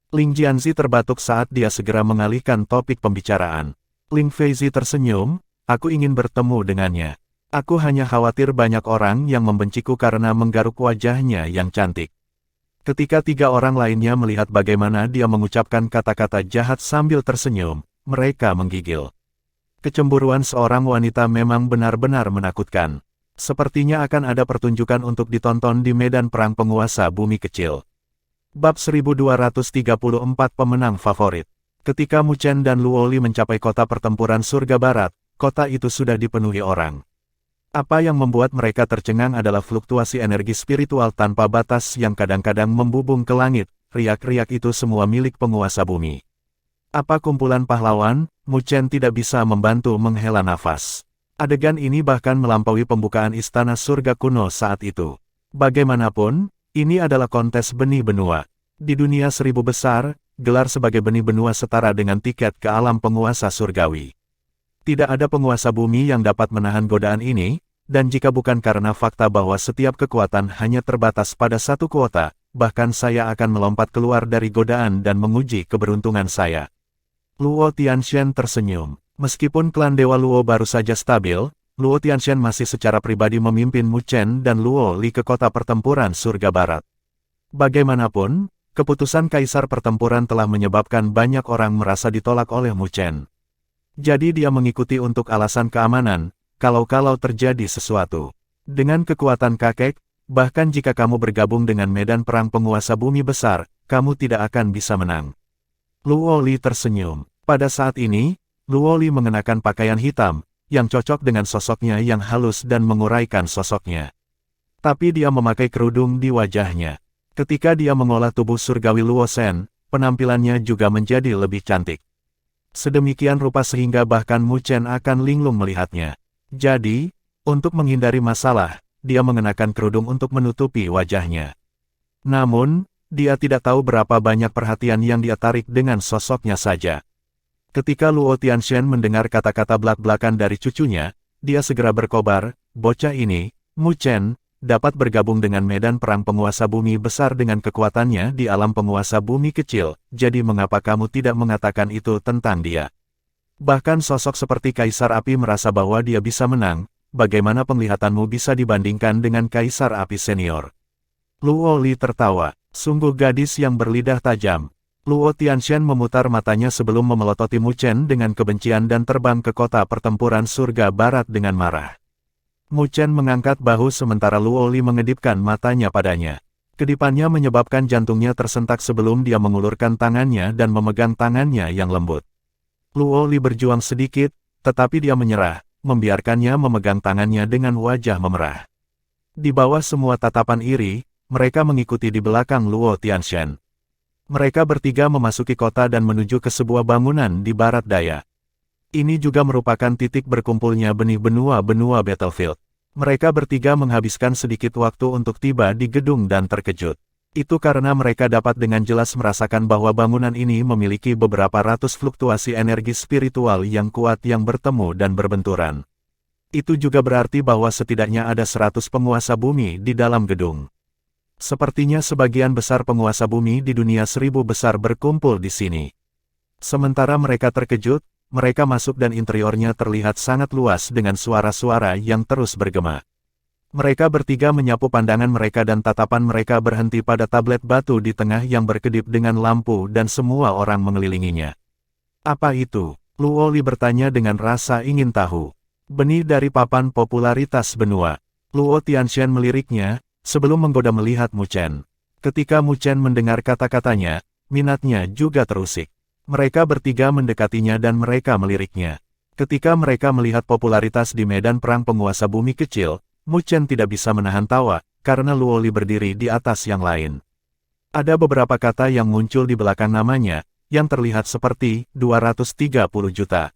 Ling Jianzi terbatuk saat dia segera mengalihkan topik pembicaraan. Ling Feizi tersenyum, aku ingin bertemu dengannya. Aku hanya khawatir banyak orang yang membenciku karena menggaruk wajahnya yang cantik. Ketika tiga orang lainnya melihat bagaimana dia mengucapkan kata-kata jahat sambil tersenyum, mereka menggigil. Kecemburuan seorang wanita memang benar-benar menakutkan. Sepertinya akan ada pertunjukan untuk ditonton di medan perang penguasa bumi kecil. Bab 1234 Pemenang Favorit. Ketika Mu Chen dan Luoli mencapai kota pertempuran surga barat, kota itu sudah dipenuhi orang. Apa yang membuat mereka tercengang adalah fluktuasi energi spiritual tanpa batas yang kadang-kadang membubung ke langit. Riak-riak itu semua milik penguasa bumi. Apa kumpulan pahlawan? Mu Chen tidak bisa membantu menghela nafas. Adegan ini bahkan melampaui pembukaan istana surga kuno saat itu. Bagaimanapun, ini adalah kontes benih benua. Di dunia seribu besar, gelar sebagai benih benua setara dengan tiket ke alam penguasa surgawi. Tidak ada penguasa bumi yang dapat menahan godaan ini, dan jika bukan karena fakta bahwa setiap kekuatan hanya terbatas pada satu kuota, bahkan saya akan melompat keluar dari godaan dan menguji keberuntungan saya. Luo Tianxian tersenyum. Meskipun klan Dewa Luo baru saja stabil, Luo Tianxian masih secara pribadi memimpin Mu Chen dan Luo Li ke kota pertempuran surga barat. Bagaimanapun, keputusan kaisar pertempuran telah menyebabkan banyak orang merasa ditolak oleh Mu Chen. Jadi dia mengikuti untuk alasan keamanan, kalau-kalau terjadi sesuatu. Dengan kekuatan kakek, bahkan jika kamu bergabung dengan medan perang penguasa bumi besar, kamu tidak akan bisa menang. Luo Li tersenyum. Pada saat ini, Luo Li mengenakan pakaian hitam, yang cocok dengan sosoknya yang halus dan menguraikan sosoknya. Tapi dia memakai kerudung di wajahnya. Ketika dia mengolah tubuh surgawi Luo Shen, penampilannya juga menjadi lebih cantik. Sedemikian rupa sehingga bahkan Mu Chen akan linglung melihatnya. Jadi, untuk menghindari masalah, dia mengenakan kerudung untuk menutupi wajahnya. Namun, dia tidak tahu berapa banyak perhatian yang dia tarik dengan sosoknya saja. Ketika Luo Tianxian mendengar kata-kata belak-belakan dari cucunya, dia segera berkobar, bocah ini, Mu Chen, dapat bergabung dengan medan perang penguasa bumi besar dengan kekuatannya di alam penguasa bumi kecil, jadi mengapa kamu tidak mengatakan itu tentang dia? Bahkan sosok seperti Kaisar Api merasa bahwa dia bisa menang, bagaimana penglihatanmu bisa dibandingkan dengan Kaisar Api senior? Luo Li tertawa, sungguh gadis yang berlidah tajam. Luo Tianxian memutar matanya sebelum memelototi Mu Chen dengan kebencian dan terbang ke kota pertempuran surga barat dengan marah. Mu Chen mengangkat bahu sementara Luo Li mengedipkan matanya padanya. Kedipannya menyebabkan jantungnya tersentak sebelum dia mengulurkan tangannya dan memegang tangannya yang lembut. Luo Li berjuang sedikit, tetapi dia menyerah, membiarkannya memegang tangannya dengan wajah memerah. Di bawah semua tatapan iri, mereka mengikuti di belakang Luo Tianxian. Mereka bertiga memasuki kota dan menuju ke sebuah bangunan di barat daya. Ini juga merupakan titik berkumpulnya benih benua-benua Battlefield. Mereka bertiga menghabiskan sedikit waktu untuk tiba di gedung dan terkejut. Itu karena mereka dapat dengan jelas merasakan bahwa bangunan ini memiliki beberapa ratus fluktuasi energi spiritual yang kuat yang bertemu dan berbenturan. Itu juga berarti bahwa setidaknya ada 100 penguasa bumi di dalam gedung. Sepertinya sebagian besar penguasa bumi di dunia 1000 besar berkumpul di sini. Sementara mereka terkejut, mereka masuk dan interiornya terlihat sangat luas dengan suara-suara yang terus bergema. Mereka bertiga menyapu pandangan mereka dan tatapan mereka berhenti pada tablet batu di tengah yang berkedip dengan lampu dan semua orang mengelilinginya. Apa itu? Luo Li bertanya dengan rasa ingin tahu. Benih dari papan popularitas benua. Luo Tianxian meliriknya, sebelum menggoda melihat Mu Chen. Ketika Mu Chen mendengar kata-katanya, minatnya juga terusik. Mereka bertiga mendekatinya dan mereka meliriknya. Ketika mereka melihat popularitas di medan perang penguasa bumi kecil, Mu Chen tidak bisa menahan tawa, karena Luo Li berdiri di atas yang lain. Ada beberapa kata yang muncul di belakang namanya, yang terlihat seperti 230 juta.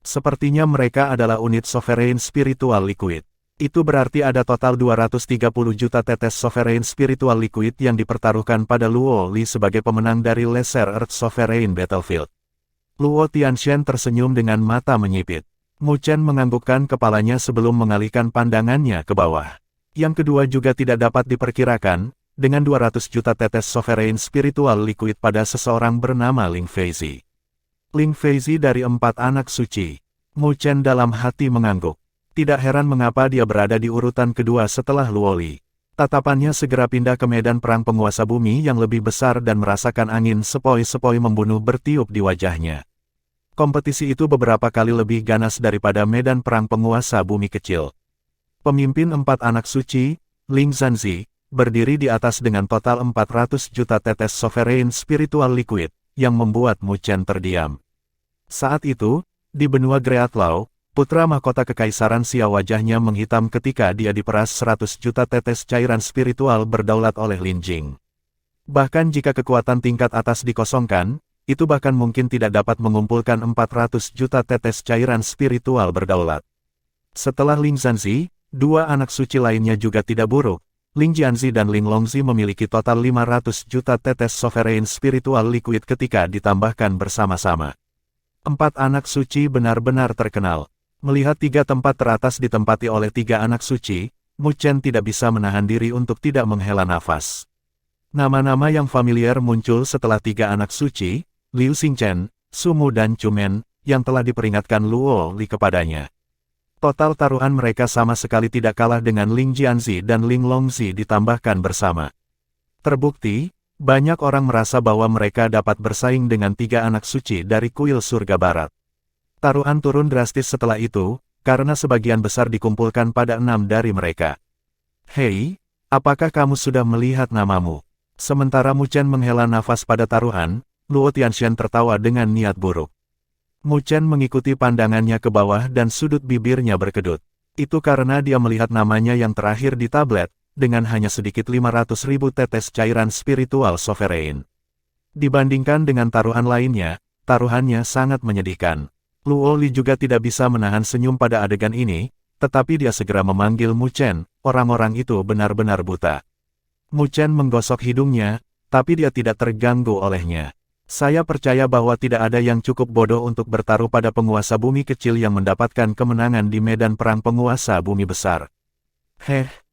Sepertinya mereka adalah unit Sovereign Spiritual Liquid. Itu berarti ada total 230 juta tetes Sovereign Spiritual Liquid yang dipertaruhkan pada Luo Li sebagai pemenang dari Lesser Earth Sovereign Battlefield. Luo Tianxian tersenyum dengan mata menyipit. Mu Chen menganggukkan kepalanya sebelum mengalihkan pandangannya ke bawah. Yang kedua juga tidak dapat diperkirakan, dengan 200 juta tetes Sovereign Spiritual Liquid pada seseorang bernama Ling Feizi. Ling Feizi dari 4 anak suci. Mu Chen dalam hati mengangguk. Tidak heran mengapa dia berada di urutan kedua setelah Luo Li. Tatapannya segera pindah ke medan perang penguasa bumi yang lebih besar dan merasakan angin sepoi-sepoi membunuh bertiup di wajahnya. Kompetisi itu beberapa kali lebih ganas daripada medan perang penguasa bumi kecil. Pemimpin 4 anak suci, Ling Zanzi, berdiri di atas dengan total 400 juta tetes Sovereign Spiritual Liquid, yang membuat Mu Chen terdiam. Saat itu, di benua Greatlaw, putra mahkota kekaisaran Xia wajahnya menghitam ketika dia diperas 100 juta tetes cairan spiritual berdaulat oleh Lin Jing. Bahkan jika kekuatan tingkat atas dikosongkan, itu bahkan mungkin tidak dapat mengumpulkan 400 juta tetes cairan spiritual berdaulat. Setelah Ling Zanzi, 2 anak suci lainnya juga tidak buruk. Ling Jianzi dan Ling Longzi memiliki total 500 juta tetes Sovereign Spiritual Liquid ketika ditambahkan bersama-sama. 4 anak suci benar-benar terkenal. Melihat 3 tempat teratas ditempati oleh 3 anak suci, Mu Chen tidak bisa menahan diri untuk tidak menghela nafas. Nama-nama yang familiar muncul setelah 3 anak suci, Liu Xingchen, Su Mu dan Chu Men, yang telah diperingatkan Luo Li kepadanya. Total taruhan mereka sama sekali tidak kalah dengan Ling Jianzi dan Ling Longzi ditambahkan bersama. Terbukti, banyak orang merasa bahwa mereka dapat bersaing dengan 3 anak suci dari kuil surga barat. Taruhan turun drastis setelah itu, karena sebagian besar dikumpulkan pada 6 dari mereka. Hei, apakah kamu sudah melihat namamu? Sementara Mu Chen menghela nafas pada taruhan, Luo Tianxian tertawa dengan niat buruk. Mu Chen mengikuti pandangannya ke bawah dan sudut bibirnya berkedut. Itu karena dia melihat namanya yang terakhir di tablet, dengan hanya sedikit 500.000 tetes cairan spiritual sovereign. Dibandingkan dengan taruhan lainnya, taruhannya sangat menyedihkan. Luo Li juga tidak bisa menahan senyum pada adegan ini, tetapi dia segera memanggil Mu Chen, orang-orang itu benar-benar buta. Mu Chen menggosok hidungnya, tapi dia tidak terganggu olehnya. Saya percaya bahwa tidak ada yang cukup bodoh untuk bertaruh pada penguasa bumi kecil yang mendapatkan kemenangan di medan perang penguasa bumi besar.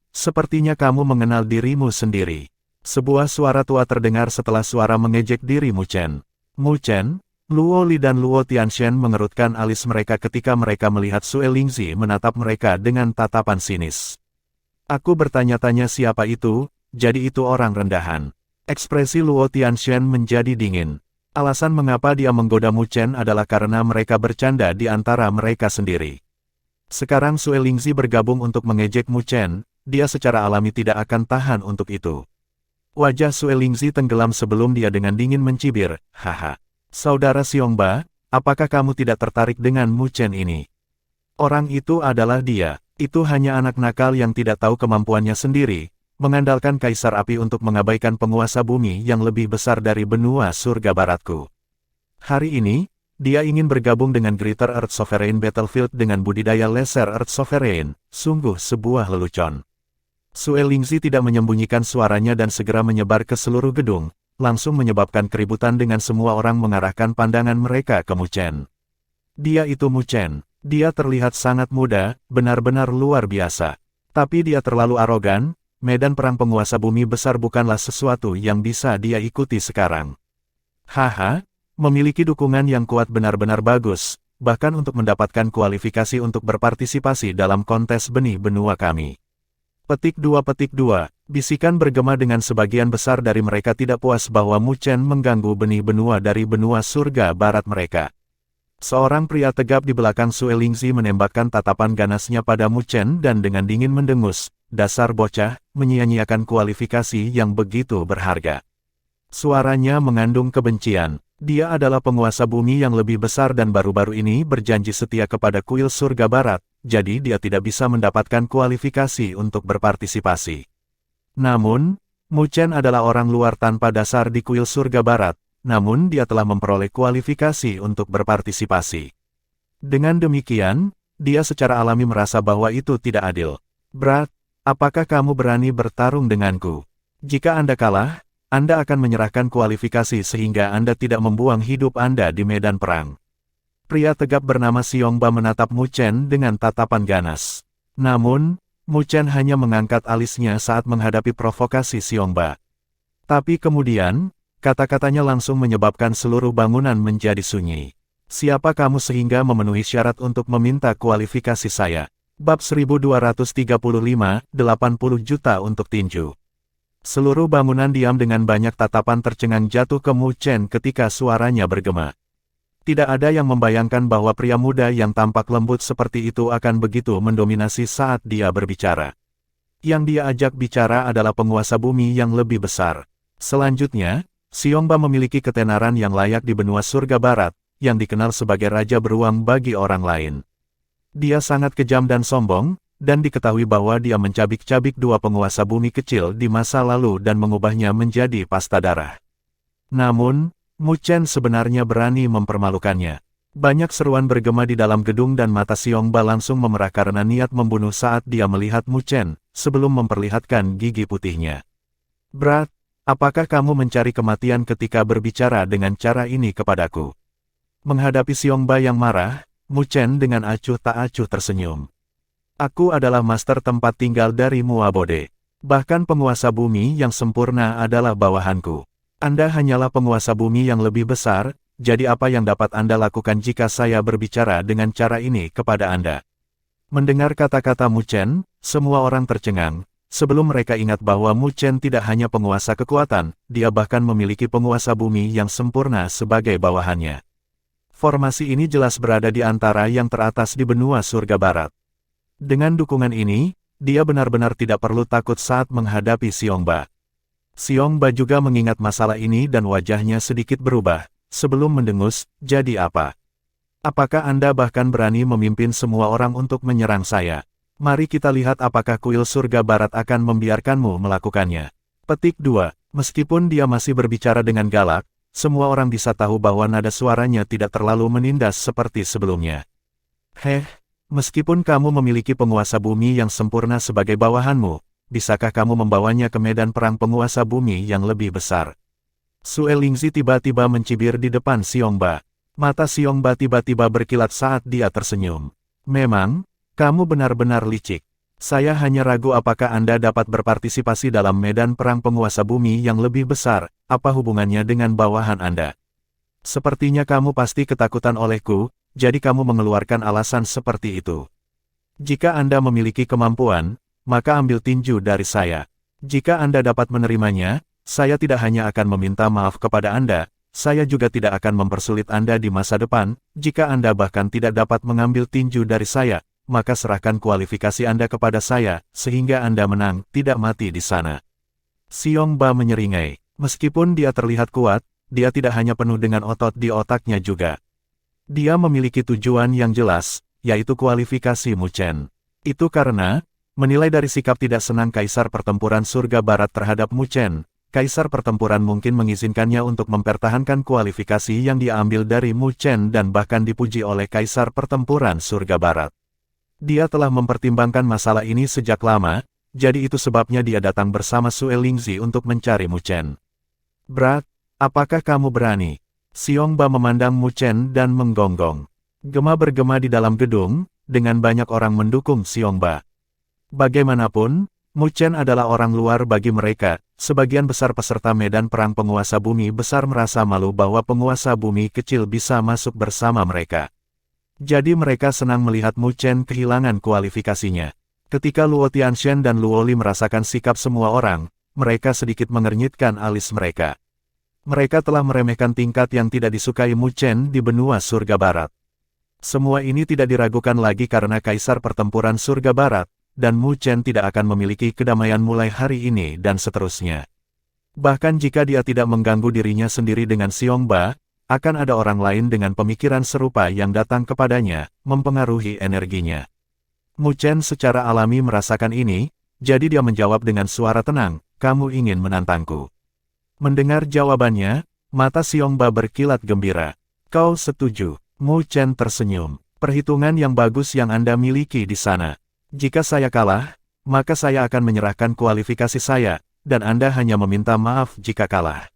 Sepertinya kamu mengenal dirimu sendiri. Sebuah suara tua terdengar setelah suara mengejek diri Mu Chen. Mu Chen, Luo Li dan Luo Tianxian mengerutkan alis mereka ketika mereka melihat Sue Lingzi menatap mereka dengan tatapan sinis. Aku bertanya-tanya siapa itu, jadi itu orang rendahan. Ekspresi Luo Tianxian menjadi dingin. Alasan mengapa dia menggoda Mu Chen adalah karena mereka bercanda di antara mereka sendiri. Sekarang Sue Lingzi bergabung untuk mengejek Mu Chen, dia secara alami tidak akan tahan untuk itu. Wajah Sue Lingzi tenggelam sebelum dia dengan dingin mencibir, haha. Saudara Xiongba, apakah kamu tidak tertarik dengan Mu Chen ini? Orang itu adalah dia, itu hanya anak nakal yang tidak tahu kemampuannya sendiri, mengandalkan Kaisar Api untuk mengabaikan penguasa bumi yang lebih besar dari benua surga baratku. Hari ini, Dia ingin bergabung dengan Greater Earth Sovereign Battlefield dengan budidaya Lesser Earth Sovereign, sungguh sebuah lelucon. Sue Lingzi tidak menyembunyikan suaranya dan segera menyebar ke seluruh gedung, langsung menyebabkan keributan dengan semua orang mengarahkan pandangan mereka ke Mu Chen. Dia itu Mu Chen. Dia terlihat sangat muda, benar-benar luar biasa. Tapi dia terlalu arogan, medan perang penguasa bumi besar bukanlah sesuatu yang bisa dia ikuti sekarang. Haha, memiliki dukungan yang kuat benar-benar bagus, bahkan untuk mendapatkan kualifikasi untuk berpartisipasi dalam kontes benih benua kami. Petik 2, bisikan bergema dengan sebagian besar dari mereka tidak puas bahwa Mu Chen mengganggu benih benua dari benua surga barat mereka. Seorang pria tegap di belakang Sue Lingzi menembakkan tatapan ganasnya pada Mu Chen dan dengan dingin mendengus, dasar bocah, menyia-nyiakan kualifikasi yang begitu berharga. Suaranya mengandung kebencian. Dia adalah penguasa bumi yang lebih besar dan baru-baru ini berjanji setia kepada kuil surga barat, jadi dia tidak bisa mendapatkan kualifikasi untuk berpartisipasi. Namun, Mu Chen adalah orang luar tanpa dasar di kuil surga barat, namun dia telah memperoleh kualifikasi untuk berpartisipasi. Dengan demikian, dia secara alami merasa bahwa itu tidak adil. Brat, apakah kamu berani bertarung denganku? Jika Anda kalah, Anda akan menyerahkan kualifikasi sehingga Anda tidak membuang hidup Anda di medan perang. Pria tegap bernama Xiongba menatap Mu Chen dengan tatapan ganas. Namun, Mu Chen hanya mengangkat alisnya saat menghadapi provokasi Xiongba. Tapi kemudian, kata-katanya langsung menyebabkan seluruh bangunan menjadi sunyi. Siapa kamu sehingga memenuhi syarat untuk meminta kualifikasi saya? Bab 1235, 80 juta untuk tinju. Seluruh bangunan diam dengan banyak tatapan tercengang jatuh ke Mu Chen ketika suaranya bergema. Tidak ada yang membayangkan bahwa pria muda yang tampak lembut seperti itu akan begitu mendominasi saat dia berbicara. Yang dia ajak bicara adalah penguasa bumi yang lebih besar. Selanjutnya, Xiongba memiliki ketenaran yang layak di benua surga barat, yang dikenal sebagai raja beruang bagi orang lain. Dia sangat kejam dan sombong, dan diketahui bahwa dia mencabik-cabik dua penguasa bumi kecil di masa lalu dan mengubahnya menjadi pasta darah. Namun, Mu Chen sebenarnya berani mempermalukannya. Banyak seruan bergema di dalam gedung dan mata Xiongba langsung memerah karena niat membunuh saat dia melihat Mu Chen, sebelum memperlihatkan gigi putihnya. Brat, apakah kamu mencari kematian ketika berbicara dengan cara ini kepadaku? Menghadapi Xiongba yang marah, Mu Chen dengan acuh tak acuh tersenyum. Aku adalah master tempat tinggal dari Muabode. Bahkan penguasa bumi yang sempurna adalah bawahanku. Anda hanyalah penguasa bumi yang lebih besar, jadi apa yang dapat Anda lakukan jika saya berbicara dengan cara ini kepada Anda? Mendengar kata-kata Mu Chen, semua orang tercengang. Sebelum mereka ingat bahwa Mu Chen tidak hanya penguasa kekuatan, dia bahkan memiliki penguasa bumi yang sempurna sebagai bawahannya. Formasi ini jelas berada di antara yang teratas di benua surga barat. Dengan dukungan ini, dia benar-benar tidak perlu takut saat menghadapi Xiongba. Xiongba juga mengingat masalah ini dan wajahnya sedikit berubah. Sebelum mendengus, jadi apa? Apakah Anda bahkan berani memimpin semua orang untuk menyerang saya? Mari kita lihat apakah kuil surga barat akan membiarkanmu melakukannya. Petik 2. Meskipun dia masih berbicara dengan galak, semua orang bisa tahu bahwa nada suaranya tidak terlalu menindas seperti sebelumnya. Meskipun kamu memiliki penguasa bumi yang sempurna sebagai bawahanmu, bisakah kamu membawanya ke medan perang penguasa bumi yang lebih besar? Sue Lingzi tiba-tiba mencibir di depan Xiongba. Mata Xiongba tiba-tiba berkilat saat dia tersenyum. Memang, kamu benar-benar licik. Saya hanya ragu apakah Anda dapat berpartisipasi dalam medan perang penguasa bumi yang lebih besar, apa hubungannya dengan bawahan Anda? Sepertinya kamu pasti ketakutan olehku, jadi kamu mengeluarkan alasan seperti itu. Jika Anda memiliki kemampuan, maka ambil tinju dari saya. Jika Anda dapat menerimanya, saya tidak hanya akan meminta maaf kepada Anda, saya juga tidak akan mempersulit Anda di masa depan. Jika Anda bahkan tidak dapat mengambil tinju dari saya, maka serahkan kualifikasi Anda kepada saya, sehingga Anda menang, tidak mati di sana. Xiongba menyeringai. Meskipun dia terlihat kuat, dia tidak hanya penuh dengan otot di otaknya juga. Dia memiliki tujuan yang jelas, yaitu kualifikasi Mu Chen. Itu karena, menilai dari sikap tidak senang Kaisar Pertempuran Surga Barat terhadap Mu Chen, Kaisar Pertempuran mungkin mengizinkannya untuk mempertahankan kualifikasi yang dia ambil dari Mu Chen dan bahkan dipuji oleh Kaisar Pertempuran Surga Barat. Dia telah mempertimbangkan masalah ini sejak lama, jadi itu sebabnya dia datang bersama Sue Lingzi untuk mencari Mu Chen. Brat, apakah kamu berani? Xiongba memandang Mu Chen dan menggonggong. Gema bergema di dalam gedung, dengan banyak orang mendukung Xiongba. Bagaimanapun, Mu Chen adalah orang luar bagi mereka. Sebagian besar peserta medan perang penguasa bumi besar merasa malu bahwa penguasa bumi kecil bisa masuk bersama mereka. Jadi mereka senang melihat Mu Chen kehilangan kualifikasinya. Ketika Luo Tianshan dan Luo Li merasakan sikap semua orang, mereka sedikit mengernyitkan alis mereka. Mereka telah meremehkan tingkat yang tidak disukai Mu Chen di benua surga barat. Semua ini tidak diragukan lagi karena Kaisar Pertempuran Surga Barat, dan Mu Chen tidak akan memiliki kedamaian mulai hari ini dan seterusnya. Bahkan jika dia tidak mengganggu dirinya sendiri dengan Xiongba, akan ada orang lain dengan pemikiran serupa yang datang kepadanya, mempengaruhi energinya. Mu Chen secara alami merasakan ini, jadi dia menjawab dengan suara tenang, "Kamu ingin menantangku?" Mendengar jawabannya, mata Xiongba berkilat gembira. "Kau setuju?" Mu Chen tersenyum. "Perhitungan yang bagus yang Anda miliki di sana. Jika saya kalah, maka saya akan menyerahkan kualifikasi saya, dan Anda hanya meminta maaf jika kalah.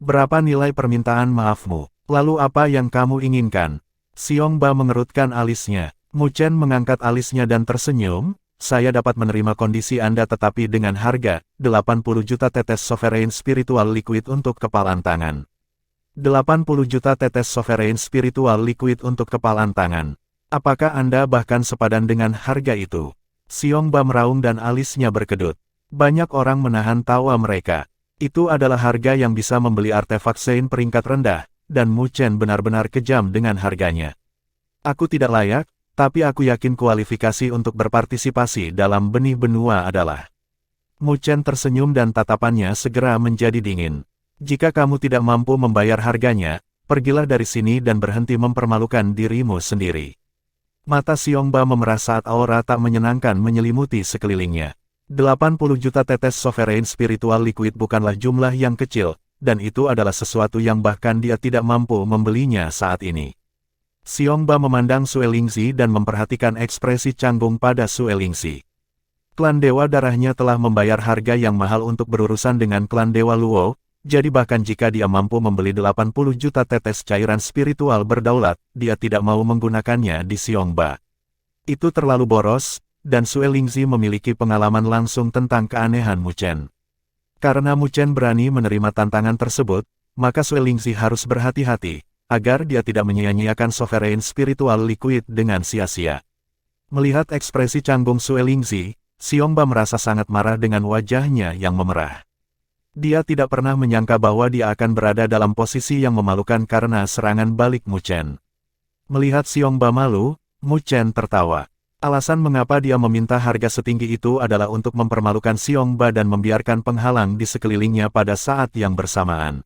Berapa nilai permintaan maafmu? Lalu apa yang kamu inginkan?" Xiongba mengerutkan alisnya. Mu Chen mengangkat alisnya dan tersenyum, "Saya dapat menerima kondisi Anda tetapi dengan harga 80 juta tetes sovereign spiritual liquid untuk kepalan tangan." 80 juta tetes sovereign spiritual liquid untuk kepalan tangan. Apakah Anda bahkan sepadan dengan harga itu? Xiongba meraung dan alisnya berkedut. Banyak orang menahan tawa mereka. Itu adalah harga yang bisa membeli artefak Sein peringkat rendah, dan Mu Chen benar-benar kejam dengan harganya. "Aku tidak layak, tapi aku yakin kualifikasi untuk berpartisipasi dalam benih benua adalah." Mu Chen tersenyum dan tatapannya segera menjadi dingin. "Jika kamu tidak mampu membayar harganya, pergilah dari sini dan berhenti mempermalukan dirimu sendiri." Mata Xiongba memerah saat aura tak menyenangkan menyelimuti sekelilingnya. 80 juta tetes sovereign spiritual liquid bukanlah jumlah yang kecil, dan itu adalah sesuatu yang bahkan dia tidak mampu membelinya saat ini. Xiongba memandang Sue Lingzi dan memperhatikan ekspresi canggung pada Sue Lingzi. Klan Dewa Darahnya telah membayar harga yang mahal untuk berurusan dengan klan Dewa Luo, jadi bahkan jika dia mampu membeli 80 juta tetes cairan spiritual berdaulat, dia tidak mau menggunakannya di Xiongba. Itu terlalu boros, dan Sue Lingzi memiliki pengalaman langsung tentang keanehan Mu Chen. Karena Mu Chen berani menerima tantangan tersebut, maka Sue Lingzi harus berhati-hati, agar dia tidak menyia-nyiakan sovereign spiritual liquid dengan sia-sia. Melihat ekspresi canggung Sue Lingzi, Xiongba merasa sangat marah dengan wajahnya yang memerah. Dia tidak pernah menyangka bahwa dia akan berada dalam posisi yang memalukan karena serangan balik Mu Chen. Melihat Xiongba malu, Mu Chen tertawa. Alasan mengapa dia meminta harga setinggi itu adalah untuk mempermalukan Xiongba dan membiarkan penghalang di sekelilingnya pada saat yang bersamaan.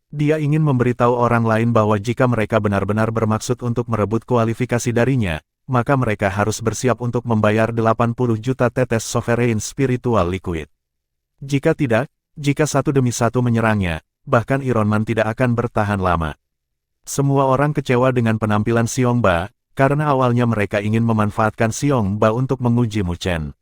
Dia ingin memberitahu orang lain bahwa jika mereka benar-benar bermaksud untuk merebut kualifikasi darinya, maka mereka harus bersiap untuk membayar 80 juta tetes sovereign spiritual liquid. Jika tidak, jika satu demi satu menyerangnya, bahkan Iron Man tidak akan bertahan lama. Semua orang kecewa dengan penampilan Xiongba, karena awalnya mereka ingin memanfaatkan Xiongba untuk menguji Mu Chen.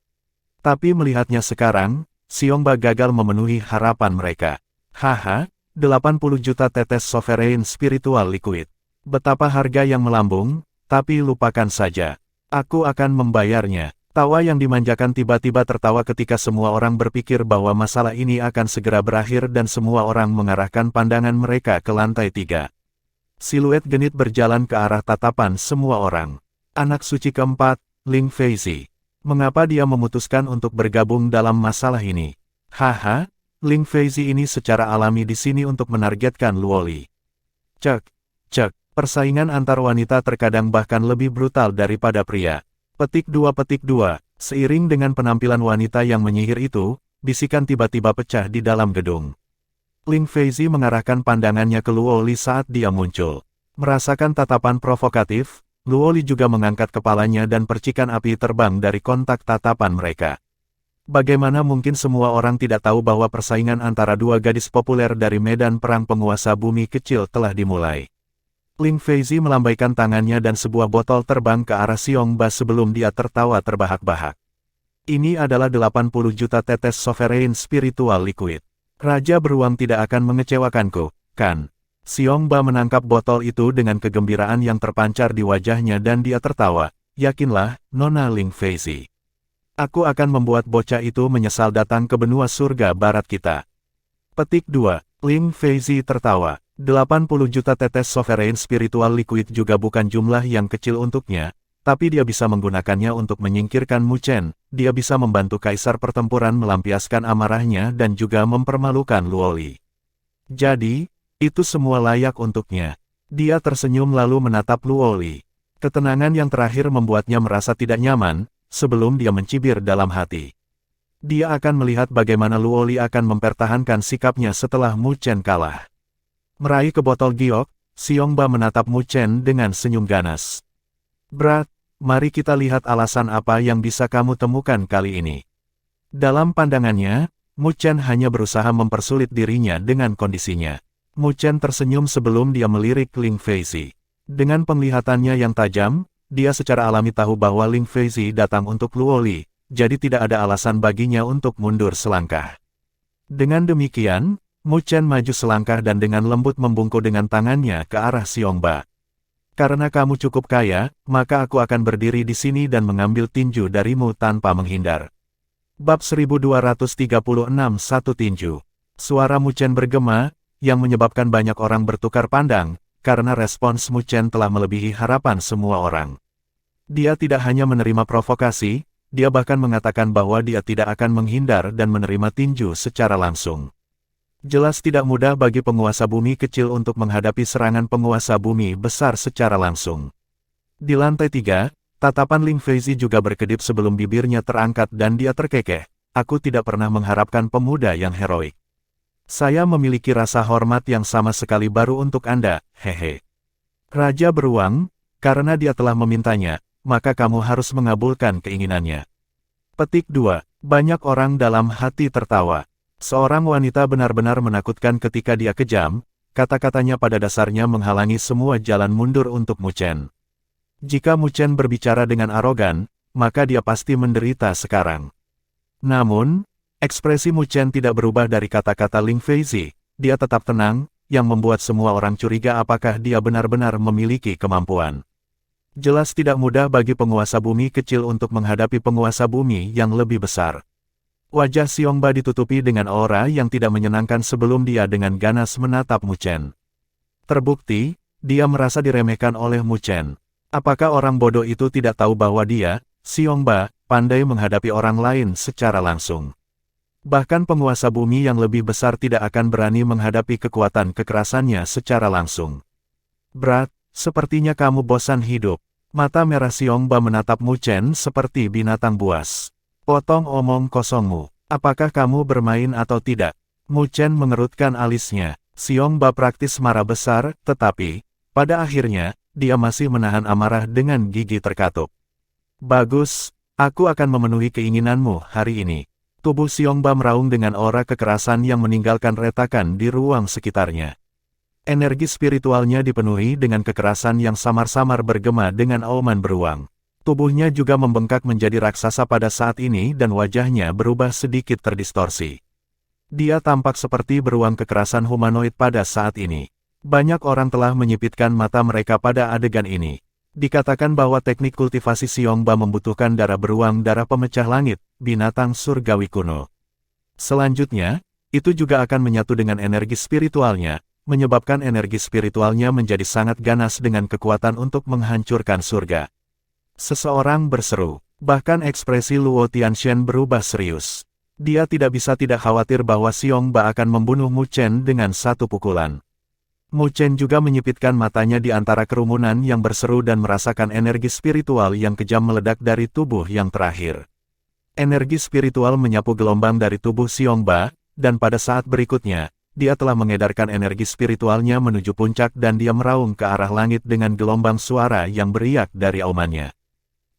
Tapi melihatnya sekarang, Xiongba gagal memenuhi harapan mereka. "Haha, 80 juta tetes sovereign spiritual liquid. Betapa harga yang melambung, tapi lupakan saja. Aku akan membayarnya." Tawa yang dimanjakan tiba-tiba tertawa ketika semua orang berpikir bahwa masalah ini akan segera berakhir dan semua orang mengarahkan pandangan mereka ke lantai 3. Siluet genit berjalan ke arah tatapan semua orang. Anak suci keempat, Ling Feizi. Mengapa dia memutuskan untuk bergabung dalam masalah ini? Haha, Ling Feizi ini secara alami di sini untuk menargetkan Luo Li. Cek, persaingan antar wanita terkadang bahkan lebih brutal daripada pria. Petik 2. Seiring dengan penampilan wanita yang menyihir itu, bisikan tiba-tiba pecah di dalam gedung. Ling Feizi mengarahkan pandangannya ke Luo Li saat dia muncul. Merasakan tatapan provokatif, Luo Li juga mengangkat kepalanya dan percikan api terbang dari kontak tatapan mereka. Bagaimana mungkin semua orang tidak tahu bahwa persaingan antara dua gadis populer dari medan perang penguasa bumi kecil telah dimulai. Ling Feizi melambaikan tangannya dan sebuah botol terbang ke arah Xiongba sebelum dia tertawa terbahak-bahak. Ini adalah 80 juta tetes sovereign spiritual liquid. Raja beruang tidak akan mengecewakanku, kan? Xiongba menangkap botol itu dengan kegembiraan yang terpancar di wajahnya dan dia tertawa. Yakinlah, Nona Ling Feizi. Aku akan membuat bocah itu menyesal datang ke benua surga barat kita. Petik 2. Ling Feizi tertawa. 80 juta tetes sovereign spiritual liquid juga bukan jumlah yang kecil untuknya, tapi dia bisa menggunakannya untuk menyingkirkan Mu Chen. Dia bisa membantu kaisar pertempuran melampiaskan amarahnya dan juga mempermalukan Luoli. Jadi, itu semua layak untuknya. Dia tersenyum lalu menatap Luoli. Ketenangan yang terakhir membuatnya merasa tidak nyaman, sebelum dia mencibir dalam hati. Dia akan melihat bagaimana Luoli akan mempertahankan sikapnya setelah Mu Chen kalah. Meraih ke botol giok, Xiongba menatap Mu Chen dengan senyum ganas. Brat, mari kita lihat alasan apa yang bisa kamu temukan kali ini. Dalam pandangannya, Mu Chen hanya berusaha mempersulit dirinya dengan kondisinya. Mu Chen tersenyum sebelum dia melirik Ling Feizi. Dengan penglihatannya yang tajam, dia secara alami tahu bahwa Ling Feizi datang untuk Luoli, jadi tidak ada alasan baginya untuk mundur selangkah. Dengan demikian, Mu Chen maju selangkah dan dengan lembut membungkuk dengan tangannya ke arah Xiongba. Karena kamu cukup kaya, maka aku akan berdiri di sini dan mengambil tinju darimu tanpa menghindar. Bab 1236 Satu Tinju. Suara Mu Chen bergema, yang menyebabkan banyak orang bertukar pandang, karena respons Mu Chen telah melebihi harapan semua orang. Dia tidak hanya menerima provokasi, dia bahkan mengatakan bahwa dia tidak akan menghindar dan menerima tinju secara langsung. Jelas tidak mudah bagi penguasa bumi kecil untuk menghadapi serangan penguasa bumi besar secara langsung. Di lantai 3, tatapan Ling Feizi juga berkedip sebelum bibirnya terangkat dan dia terkekeh. Aku tidak pernah mengharapkan pemuda yang heroik. Saya memiliki rasa hormat yang sama sekali baru untuk Anda, hehe. Raja beruang, karena dia telah memintanya, maka kamu harus mengabulkan keinginannya. Petik 2. Banyak orang dalam hati tertawa. Seorang wanita benar-benar menakutkan ketika dia kejam, kata-katanya pada dasarnya menghalangi semua jalan mundur untuk Mu Chen. Jika Mu Chen berbicara dengan arogan, maka dia pasti menderita sekarang. Namun, ekspresi Mu Chen tidak berubah dari kata-kata Ling Feizi, dia tetap tenang, yang membuat semua orang curiga apakah dia benar-benar memiliki kemampuan. Jelas tidak mudah bagi penguasa bumi kecil untuk menghadapi penguasa bumi yang lebih besar. Wajah Xiongba ditutupi dengan aura yang tidak menyenangkan sebelum dia dengan ganas menatap Mu Chen. Terbukti, dia merasa diremehkan oleh Mu Chen. Apakah orang bodoh itu tidak tahu bahwa dia, Xiongba, pandai menghadapi orang lain secara langsung? Bahkan penguasa bumi yang lebih besar tidak akan berani menghadapi kekuatan kekerasannya secara langsung. Brat, sepertinya kamu bosan hidup. Mata merah Xiongba menatap Mu Chen seperti binatang buas. Potong omong kosongmu. Apakah kamu bermain atau tidak? Mu Chen mengerutkan alisnya. Xiongba praktis marah besar, tetapi, pada akhirnya, dia masih menahan amarah dengan gigi terkatup. Bagus, aku akan memenuhi keinginanmu hari ini. Tubuh Xiongba meraung dengan aura kekerasan yang meninggalkan retakan di ruang sekitarnya. Energi spiritualnya dipenuhi dengan kekerasan yang samar-samar bergema dengan auman beruang. Tubuhnya juga membengkak menjadi raksasa pada saat ini dan wajahnya berubah sedikit terdistorsi. Dia tampak seperti beruang kekerasan humanoid pada saat ini. Banyak orang telah menyipitkan mata mereka pada adegan ini. Dikatakan bahwa teknik kultivasi Xiongba membutuhkan darah beruang darah pemecah langit, binatang surgawi kuno. Selanjutnya, itu juga akan menyatu dengan energi spiritualnya, menyebabkan energi spiritualnya menjadi sangat ganas dengan kekuatan untuk menghancurkan surga. Seseorang berseru, bahkan ekspresi Luo Tianxian berubah serius. Dia tidak bisa tidak khawatir bahwa Xiongba akan membunuh Mu Chen dengan satu pukulan. Mu Chen juga menyipitkan matanya di antara kerumunan yang berseru dan merasakan energi spiritual yang kejam meledak dari tubuh yang terakhir. Energi spiritual menyapu gelombang dari tubuh Xiongba, dan pada saat berikutnya, dia telah mengedarkan energi spiritualnya menuju puncak dan dia meraung ke arah langit dengan gelombang suara yang beriak dari aumannya.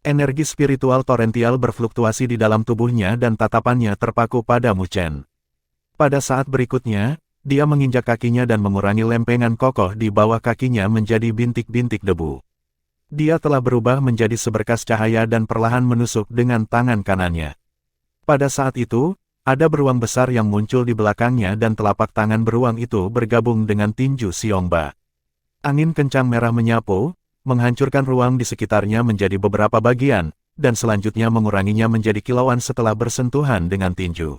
Energi spiritual torrential berfluktuasi di dalam tubuhnya dan tatapannya terpaku pada Mu Chen. Pada saat berikutnya, dia menginjak kakinya dan mengurangi lempengan kokoh di bawah kakinya menjadi bintik-bintik debu. Dia telah berubah menjadi seberkas cahaya dan perlahan menusuk dengan tangan kanannya. Pada saat itu, ada beruang besar yang muncul di belakangnya dan telapak tangan beruang itu bergabung dengan tinju Xiongba. Angin kencang merah menyapu, menghancurkan ruang di sekitarnya menjadi beberapa bagian, dan selanjutnya menguranginya menjadi kilauan setelah bersentuhan dengan tinju.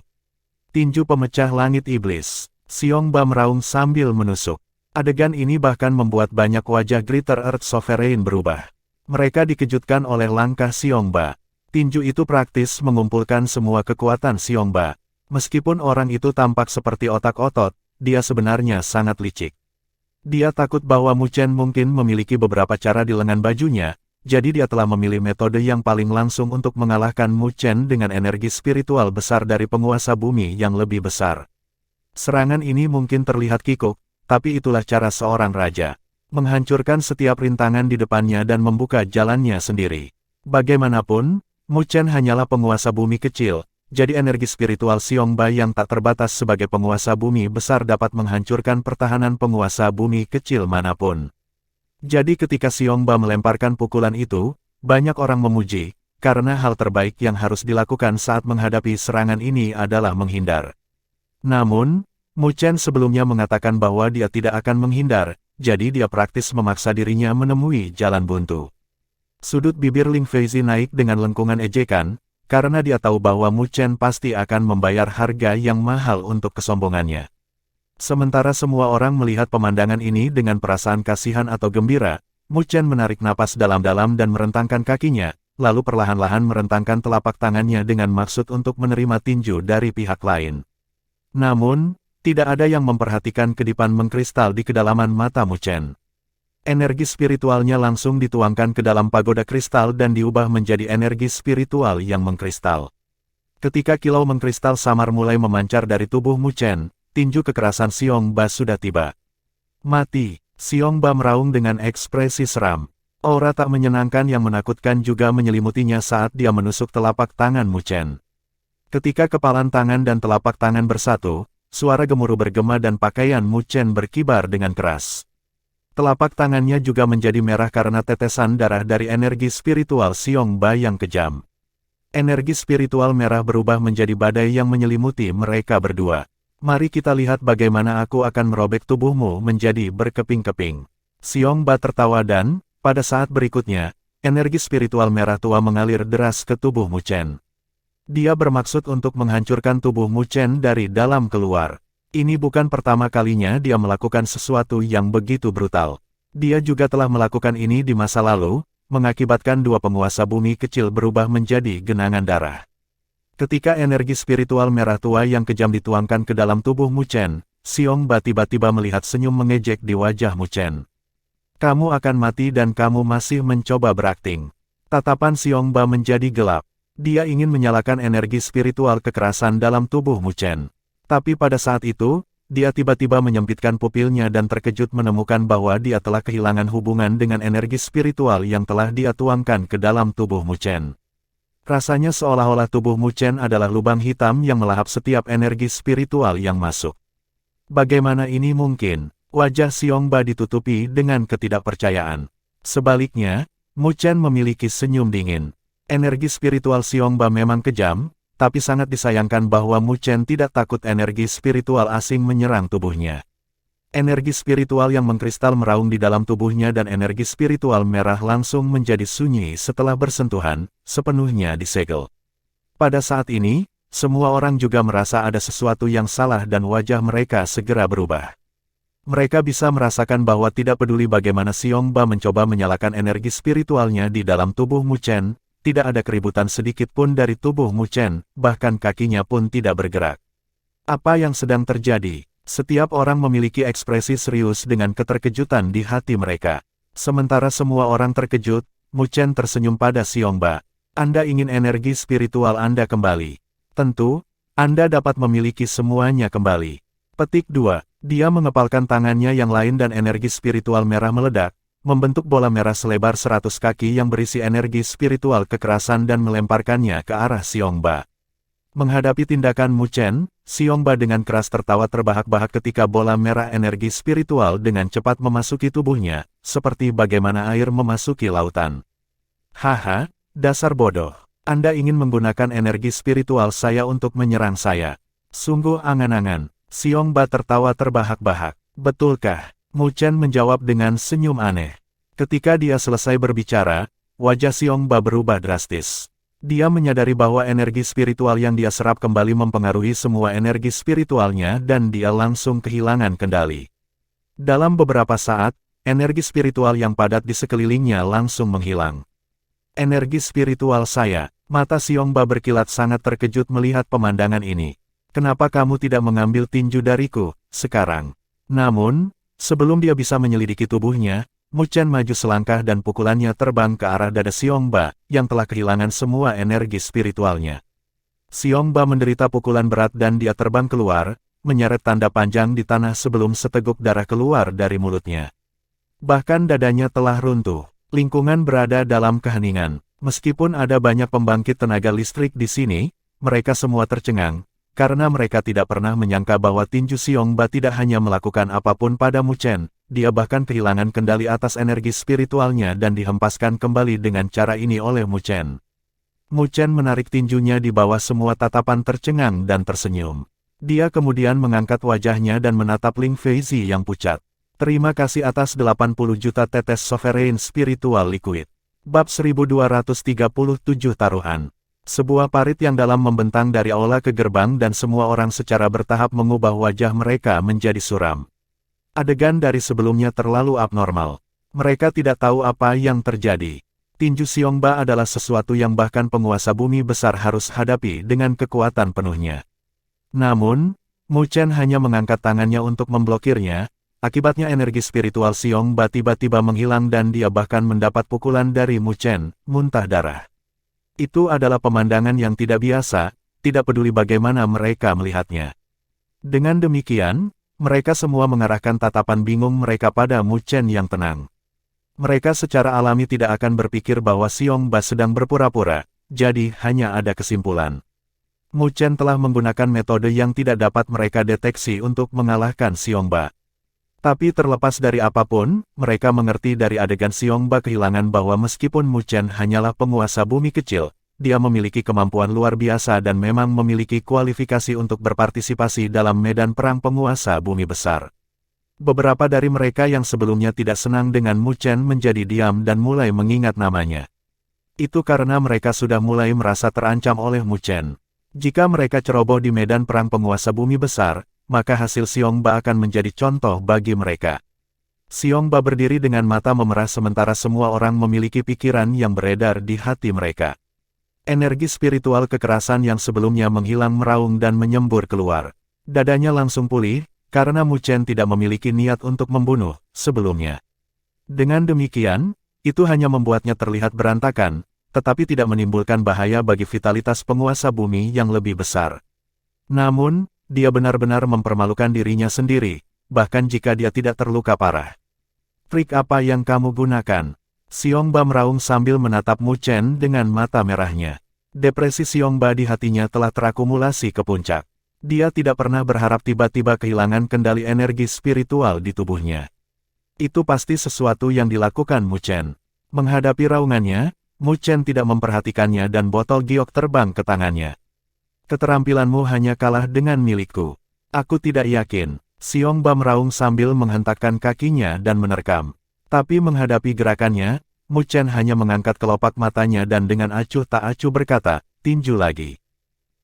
Tinju pemecah langit iblis. Xiongba meraung sambil menusuk. Adegan ini bahkan membuat banyak wajah Greater Earth Sovereign berubah. Mereka dikejutkan oleh langkah Xiongba. Tinju itu praktis mengumpulkan semua kekuatan Xiongba. Meskipun orang itu tampak seperti otak-otot, dia sebenarnya sangat licik. Dia takut bahwa Mu Chen mungkin memiliki beberapa cara di lengan bajunya, jadi dia telah memilih metode yang paling langsung untuk mengalahkan Mu Chen dengan energi spiritual besar dari penguasa bumi yang lebih besar. Serangan ini mungkin terlihat kikuk, tapi itulah cara seorang raja. Menghancurkan setiap rintangan di depannya dan membuka jalannya sendiri. Bagaimanapun, Mu Chen hanyalah penguasa bumi kecil, jadi energi spiritual Xiongba yang tak terbatas sebagai penguasa bumi besar dapat menghancurkan pertahanan penguasa bumi kecil manapun. Jadi ketika Xiongba melemparkan pukulan itu, banyak orang memuji, karena hal terbaik yang harus dilakukan saat menghadapi serangan ini adalah menghindar. Namun, Mu Chen sebelumnya mengatakan bahwa dia tidak akan menghindar, jadi dia praktis memaksa dirinya menemui jalan buntu. Sudut bibir Ling Feizi naik dengan lengkungan ejekan, karena dia tahu bahwa Mu Chen pasti akan membayar harga yang mahal untuk kesombongannya. Sementara semua orang melihat pemandangan ini dengan perasaan kasihan atau gembira, Mu Chen menarik napas dalam-dalam dan merentangkan kakinya, lalu perlahan-lahan merentangkan telapak tangannya dengan maksud untuk menerima tinju dari pihak lain. Namun, tidak ada yang memperhatikan kedipan mengkristal di kedalaman mata Mu Chen. Energi spiritualnya langsung dituangkan ke dalam pagoda kristal dan diubah menjadi energi spiritual yang mengkristal. Ketika kilau mengkristal samar mulai memancar dari tubuh Mu Chen, tinju kekerasan Xiongba sudah tiba. Mati, Xiongba meraung dengan ekspresi seram. Aura tak menyenangkan yang menakutkan juga menyelimutinya saat dia menusuk telapak tangan Mu Chen. Ketika kepalan tangan dan telapak tangan bersatu, suara gemuruh bergema dan pakaian Mu Chen berkibar dengan keras. Telapak tangannya juga menjadi merah karena tetesan darah dari energi spiritual Xiongba yang kejam. Energi spiritual merah berubah menjadi badai yang menyelimuti mereka berdua. Mari kita lihat bagaimana aku akan merobek tubuhmu menjadi berkeping-keping. Xiongba tertawa dan, pada saat berikutnya, energi spiritual merah tua mengalir deras ke tubuh Mu Chen. Dia bermaksud untuk menghancurkan tubuh Mu Chen dari dalam keluar. Ini bukan pertama kalinya dia melakukan sesuatu yang begitu brutal. Dia juga telah melakukan ini di masa lalu, mengakibatkan dua penguasa bumi kecil berubah menjadi genangan darah. Ketika energi spiritual merah tua yang kejam dituangkan ke dalam tubuh Mu Chen, Xiongba tiba-tiba melihat senyum mengejek di wajah Mu Chen. Kamu akan mati dan kamu masih mencoba berakting. Tatapan Xiongba menjadi gelap. Dia ingin menyalakan energi spiritual kekerasan dalam tubuh Mu Chen. Tapi pada saat itu, dia tiba-tiba menyempitkan pupilnya dan terkejut menemukan bahwa dia telah kehilangan hubungan dengan energi spiritual yang telah dia tuangkan ke dalam tubuh Mu Chen. Rasanya seolah-olah tubuh Mu Chen adalah lubang hitam yang melahap setiap energi spiritual yang masuk. Bagaimana ini mungkin? Wajah Xiongba ditutupi dengan ketidakpercayaan. Sebaliknya, Mu Chen memiliki senyum dingin. Energi spiritual Xiongba memang kejam, tapi sangat disayangkan bahwa Mu Chen tidak takut energi spiritual asing menyerang tubuhnya. Energi spiritual yang mengkristal meraung di dalam tubuhnya dan energi spiritual merah langsung menjadi sunyi setelah bersentuhan, sepenuhnya disegel. Pada saat ini, semua orang juga merasa ada sesuatu yang salah dan wajah mereka segera berubah. Mereka bisa merasakan bahwa tidak peduli bagaimana Xiongba mencoba menyalakan energi spiritualnya di dalam tubuh Mu Chen, tidak ada keributan sedikit pun dari tubuh Mu Chen, bahkan kakinya pun tidak bergerak. Apa yang sedang terjadi? Setiap orang memiliki ekspresi serius dengan keterkejutan di hati mereka. Sementara semua orang terkejut, Mu Chen tersenyum pada Xiongba. Anda ingin energi spiritual Anda kembali. Tentu, Anda dapat memiliki semuanya kembali. Petik 2. Dia mengepalkan tangannya yang lain dan energi spiritual merah meledak, membentuk bola merah selebar 100 kaki yang berisi energi spiritual kekerasan dan melemparkannya ke arah Xiongba. Menghadapi tindakan Mu Chen, Xiongba dengan keras tertawa terbahak-bahak ketika bola merah energi spiritual dengan cepat memasuki tubuhnya, seperti bagaimana air memasuki lautan. Haha, dasar bodoh. Anda ingin menggunakan energi spiritual saya untuk menyerang saya. Sungguh angan-angan. Xiongba tertawa terbahak-bahak. Betulkah? Mu Chen menjawab dengan senyum aneh. Ketika dia selesai berbicara, wajah Xiongba berubah drastis. Dia menyadari bahwa energi spiritual yang dia serap kembali mempengaruhi semua energi spiritualnya dan dia langsung kehilangan kendali. Dalam beberapa saat, energi spiritual yang padat di sekelilingnya langsung menghilang. Energi spiritual saya, mata Xiongba berkilat sangat terkejut melihat pemandangan ini. Kenapa kamu tidak mengambil tinju dariku, sekarang? Namun, sebelum dia bisa menyelidiki tubuhnya, Mu Chen maju selangkah dan pukulannya terbang ke arah dada Xiongba, yang telah kehilangan semua energi spiritualnya. Xiongba menderita pukulan berat dan dia terbang keluar, menyeret tanda panjang di tanah sebelum seteguk darah keluar dari mulutnya. Bahkan dadanya telah runtuh. Lingkungan berada dalam keheningan. Meskipun ada banyak pembangkit tenaga listrik di sini, mereka semua tercengang, karena mereka tidak pernah menyangka bahwa tinju Xiongba tidak hanya melakukan apapun pada Mu Chen, dia bahkan kehilangan kendali atas energi spiritualnya dan dihempaskan kembali dengan cara ini oleh Mu Chen. Mu Chen menarik tinjunya di bawah semua tatapan tercengang dan tersenyum. Dia kemudian mengangkat wajahnya dan menatap Ling Feizi yang pucat. Terima kasih atas 80 juta tetes Sovereign Spiritual Liquid. Bab 1237 Taruhan. Sebuah parit yang dalam membentang dari aula ke gerbang dan semua orang secara bertahap mengubah wajah mereka menjadi suram. Adegan dari sebelumnya terlalu abnormal. Mereka tidak tahu apa yang terjadi. Tinju Xiongba adalah sesuatu yang bahkan penguasa bumi besar harus hadapi dengan kekuatan penuhnya. Namun, Mu Chen hanya mengangkat tangannya untuk memblokirnya. Akibatnya energi spiritual Xiongba tiba-tiba menghilang dan dia bahkan mendapat pukulan dari Mu Chen, muntah darah. Itu adalah pemandangan yang tidak biasa, tidak peduli bagaimana mereka melihatnya. Dengan demikian, mereka semua mengarahkan tatapan bingung mereka pada Mu Chen yang tenang. Mereka secara alami tidak akan berpikir bahwa Xiongba sedang berpura-pura, jadi hanya ada kesimpulan. Mu Chen telah menggunakan metode yang tidak dapat mereka deteksi untuk mengalahkan Xiongba. Tapi terlepas dari apapun, mereka mengerti dari adegan Xiongba kehilangan bahwa meskipun Mu Chen hanyalah penguasa bumi kecil, dia memiliki kemampuan luar biasa dan memang memiliki kualifikasi untuk berpartisipasi dalam medan perang penguasa bumi besar. Beberapa dari mereka yang sebelumnya tidak senang dengan Mu Chen menjadi diam dan mulai mengingat namanya. Itu karena mereka sudah mulai merasa terancam oleh Mu Chen. Jika mereka ceroboh di medan perang penguasa bumi besar, maka hasil Xiongba akan menjadi contoh bagi mereka. Xiongba berdiri dengan mata memerah sementara semua orang memiliki pikiran yang beredar di hati mereka. Energi spiritual kekerasan yang sebelumnya menghilang meraung dan menyembur keluar. Dadanya langsung pulih, karena Mu Chen tidak memiliki niat untuk membunuh sebelumnya. Dengan demikian, itu hanya membuatnya terlihat berantakan, tetapi tidak menimbulkan bahaya bagi vitalitas penguasa bumi yang lebih besar. Namun, dia benar-benar mempermalukan dirinya sendiri, bahkan jika dia tidak terluka parah. Trik apa yang kamu gunakan? Xiongba meraung sambil menatap Mu Chen dengan mata merahnya. Depresi Xiongba di hatinya telah terakumulasi ke puncak. Dia tidak pernah berharap tiba-tiba kehilangan kendali energi spiritual di tubuhnya. Itu pasti sesuatu yang dilakukan Mu Chen. Menghadapi raungannya, Mu Chen tidak memperhatikannya dan botol giok terbang ke tangannya. Keterampilanmu hanya kalah dengan milikku. Aku tidak yakin. Xiongba meraung sambil menghentakkan kakinya dan menerkam. Tapi menghadapi gerakannya, Mu Chen hanya mengangkat kelopak matanya dan dengan acuh tak acuh berkata, tinju lagi.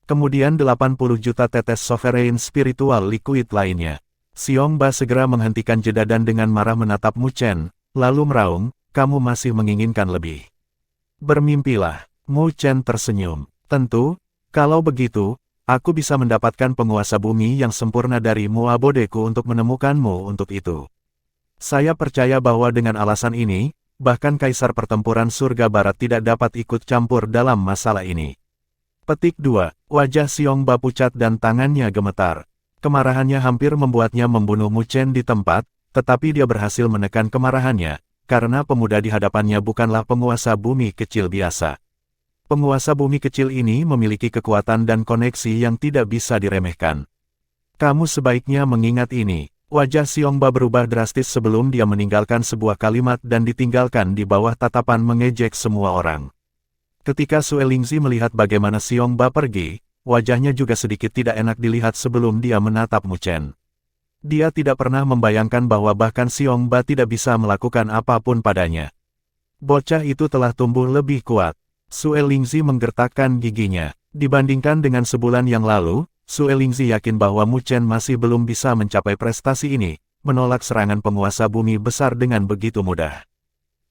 Kemudian 80 juta tetes Sovereign Spiritual Liquid lainnya. Xiongba segera menghentikan jeda dan dengan marah menatap Mu Chen, lalu meraung, kamu masih menginginkan lebih. Bermimpilah. Mu Chen tersenyum. Tentu, kalau begitu, aku bisa mendapatkan penguasa bumi yang sempurna dari Muabodeku untuk menemukanmu untuk itu. Saya percaya bahwa dengan alasan ini, bahkan Kaisar Pertempuran Surga Barat tidak dapat ikut campur dalam masalah ini. Petik 2. Wajah Xiongba pucat dan tangannya gemetar. Kemarahannya hampir membuatnya membunuh Mu Chen di tempat, tetapi dia berhasil menekan kemarahannya, karena pemuda di hadapannya bukanlah penguasa bumi kecil biasa. Penguasa bumi kecil ini memiliki kekuatan dan koneksi yang tidak bisa diremehkan. Kamu sebaiknya mengingat ini. Wajah Xiongba berubah drastis sebelum dia meninggalkan sebuah kalimat dan ditinggalkan di bawah tatapan mengejek semua orang. Ketika Sue Lingzi melihat bagaimana Xiongba pergi, wajahnya juga sedikit tidak enak dilihat sebelum dia menatap Mu Chen. Dia tidak pernah membayangkan bahwa bahkan Xiongba tidak bisa melakukan apapun padanya. Bocah itu telah tumbuh lebih kuat. Sue Lingzi menggertakkan giginya. Dibandingkan dengan sebulan yang lalu, Sue Lingzi yakin bahwa Mu Chen masih belum bisa mencapai prestasi ini, menolak serangan penguasa bumi besar dengan begitu mudah.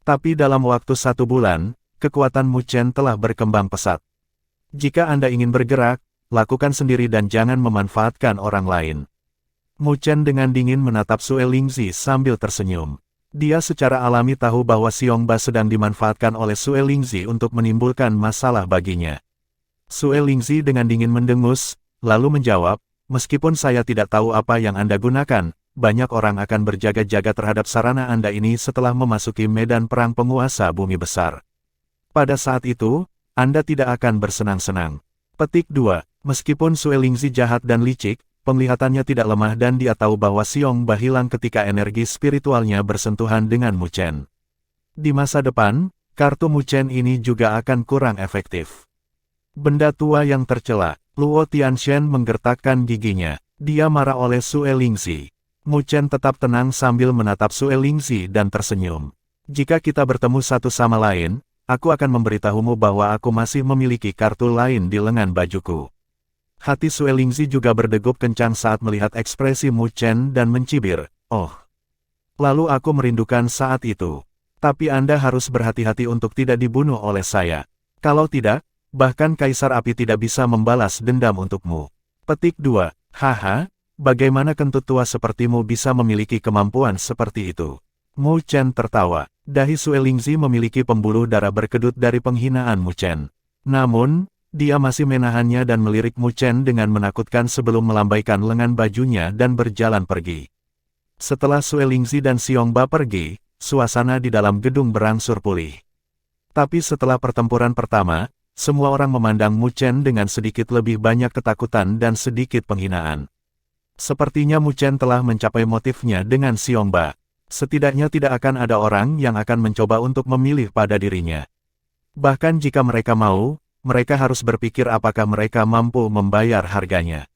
Tapi dalam waktu 1 bulan, kekuatan Mu Chen telah berkembang pesat. Jika Anda ingin bergerak, lakukan sendiri dan jangan memanfaatkan orang lain. Mu Chen dengan dingin menatap Sue Lingzi sambil tersenyum. Dia secara alami tahu bahwa Xiongba sedang dimanfaatkan oleh Sue Lingzi untuk menimbulkan masalah baginya. Sue Lingzi dengan dingin mendengus, lalu menjawab, meskipun saya tidak tahu apa yang Anda gunakan, banyak orang akan berjaga-jaga terhadap sarana Anda ini setelah memasuki medan perang penguasa bumi besar. Pada saat itu, Anda tidak akan bersenang-senang. Petik 2. Meskipun Sue Lingzi jahat dan licik, penglihatannya tidak lemah dan dia tahu bahwa Xiongba hilang ketika energi spiritualnya bersentuhan dengan Mu Chen. Di masa depan, kartu Mu Chen ini juga akan kurang efektif. Benda tua yang tercela. Luo Tianshen menggertakkan giginya. Dia marah oleh Sue Lingzi. Mu Chen tetap tenang sambil menatap Sue Lingzi dan tersenyum. Jika kita bertemu satu sama lain, aku akan memberitahumu bahwa aku masih memiliki kartu lain di lengan bajuku. Hati Sue Lingzi juga berdegup kencang saat melihat ekspresi Mu Chen dan mencibir, oh. Lalu aku merindukan saat itu. Tapi Anda harus berhati-hati untuk tidak dibunuh oleh saya. Kalau tidak, bahkan Kaisar Api tidak bisa membalas dendam untukmu. Petik 2. Haha, bagaimana kentut tua sepertimu bisa memiliki kemampuan seperti itu? Mu Chen tertawa. Dahi Sue Lingzi memiliki pembuluh darah berkedut dari penghinaan Mu Chen. Namun, dia masih menahannya dan melirik Mu Chen dengan menakutkan sebelum melambaikan lengan bajunya dan berjalan pergi. Setelah Sue Lingzi dan Xiongba pergi, suasana di dalam gedung berangsur pulih. Tapi setelah pertempuran pertama, semua orang memandang Mu Chen dengan sedikit lebih banyak ketakutan dan sedikit penghinaan. Sepertinya Mu Chen telah mencapai motifnya dengan Xiongba. Setidaknya tidak akan ada orang yang akan mencoba untuk memilih pada dirinya. Bahkan jika mereka mau, mereka harus berpikir apakah mereka mampu membayar harganya.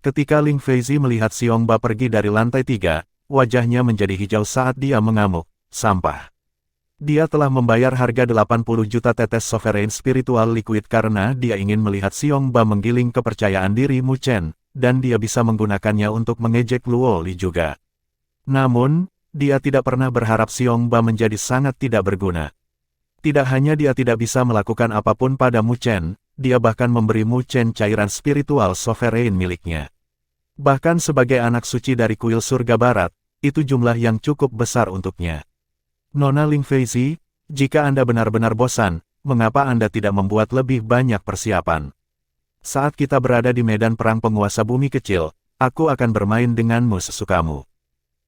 Ketika Ling Feizi melihat Xiongba pergi dari lantai 3, wajahnya menjadi hijau saat dia mengamuk, sampah. Dia telah membayar harga 80 juta tetes sovereign spiritual liquid karena dia ingin melihat Xiongba menggiling kepercayaan diri Mu Chen, dan dia bisa menggunakannya untuk mengejek Luo Li juga. Namun, dia tidak pernah berharap Xiongba menjadi sangat tidak berguna. Tidak hanya dia tidak bisa melakukan apapun pada Mu Chen, dia bahkan memberi Mu Chen cairan spiritual sovereign miliknya. Bahkan sebagai anak suci dari kuil surga barat, itu jumlah yang cukup besar untuknya. Nona Ling Feizi, jika Anda benar-benar bosan, mengapa Anda tidak membuat lebih banyak persiapan? Saat kita berada di medan perang penguasa bumi kecil, aku akan bermain denganmu sesukamu.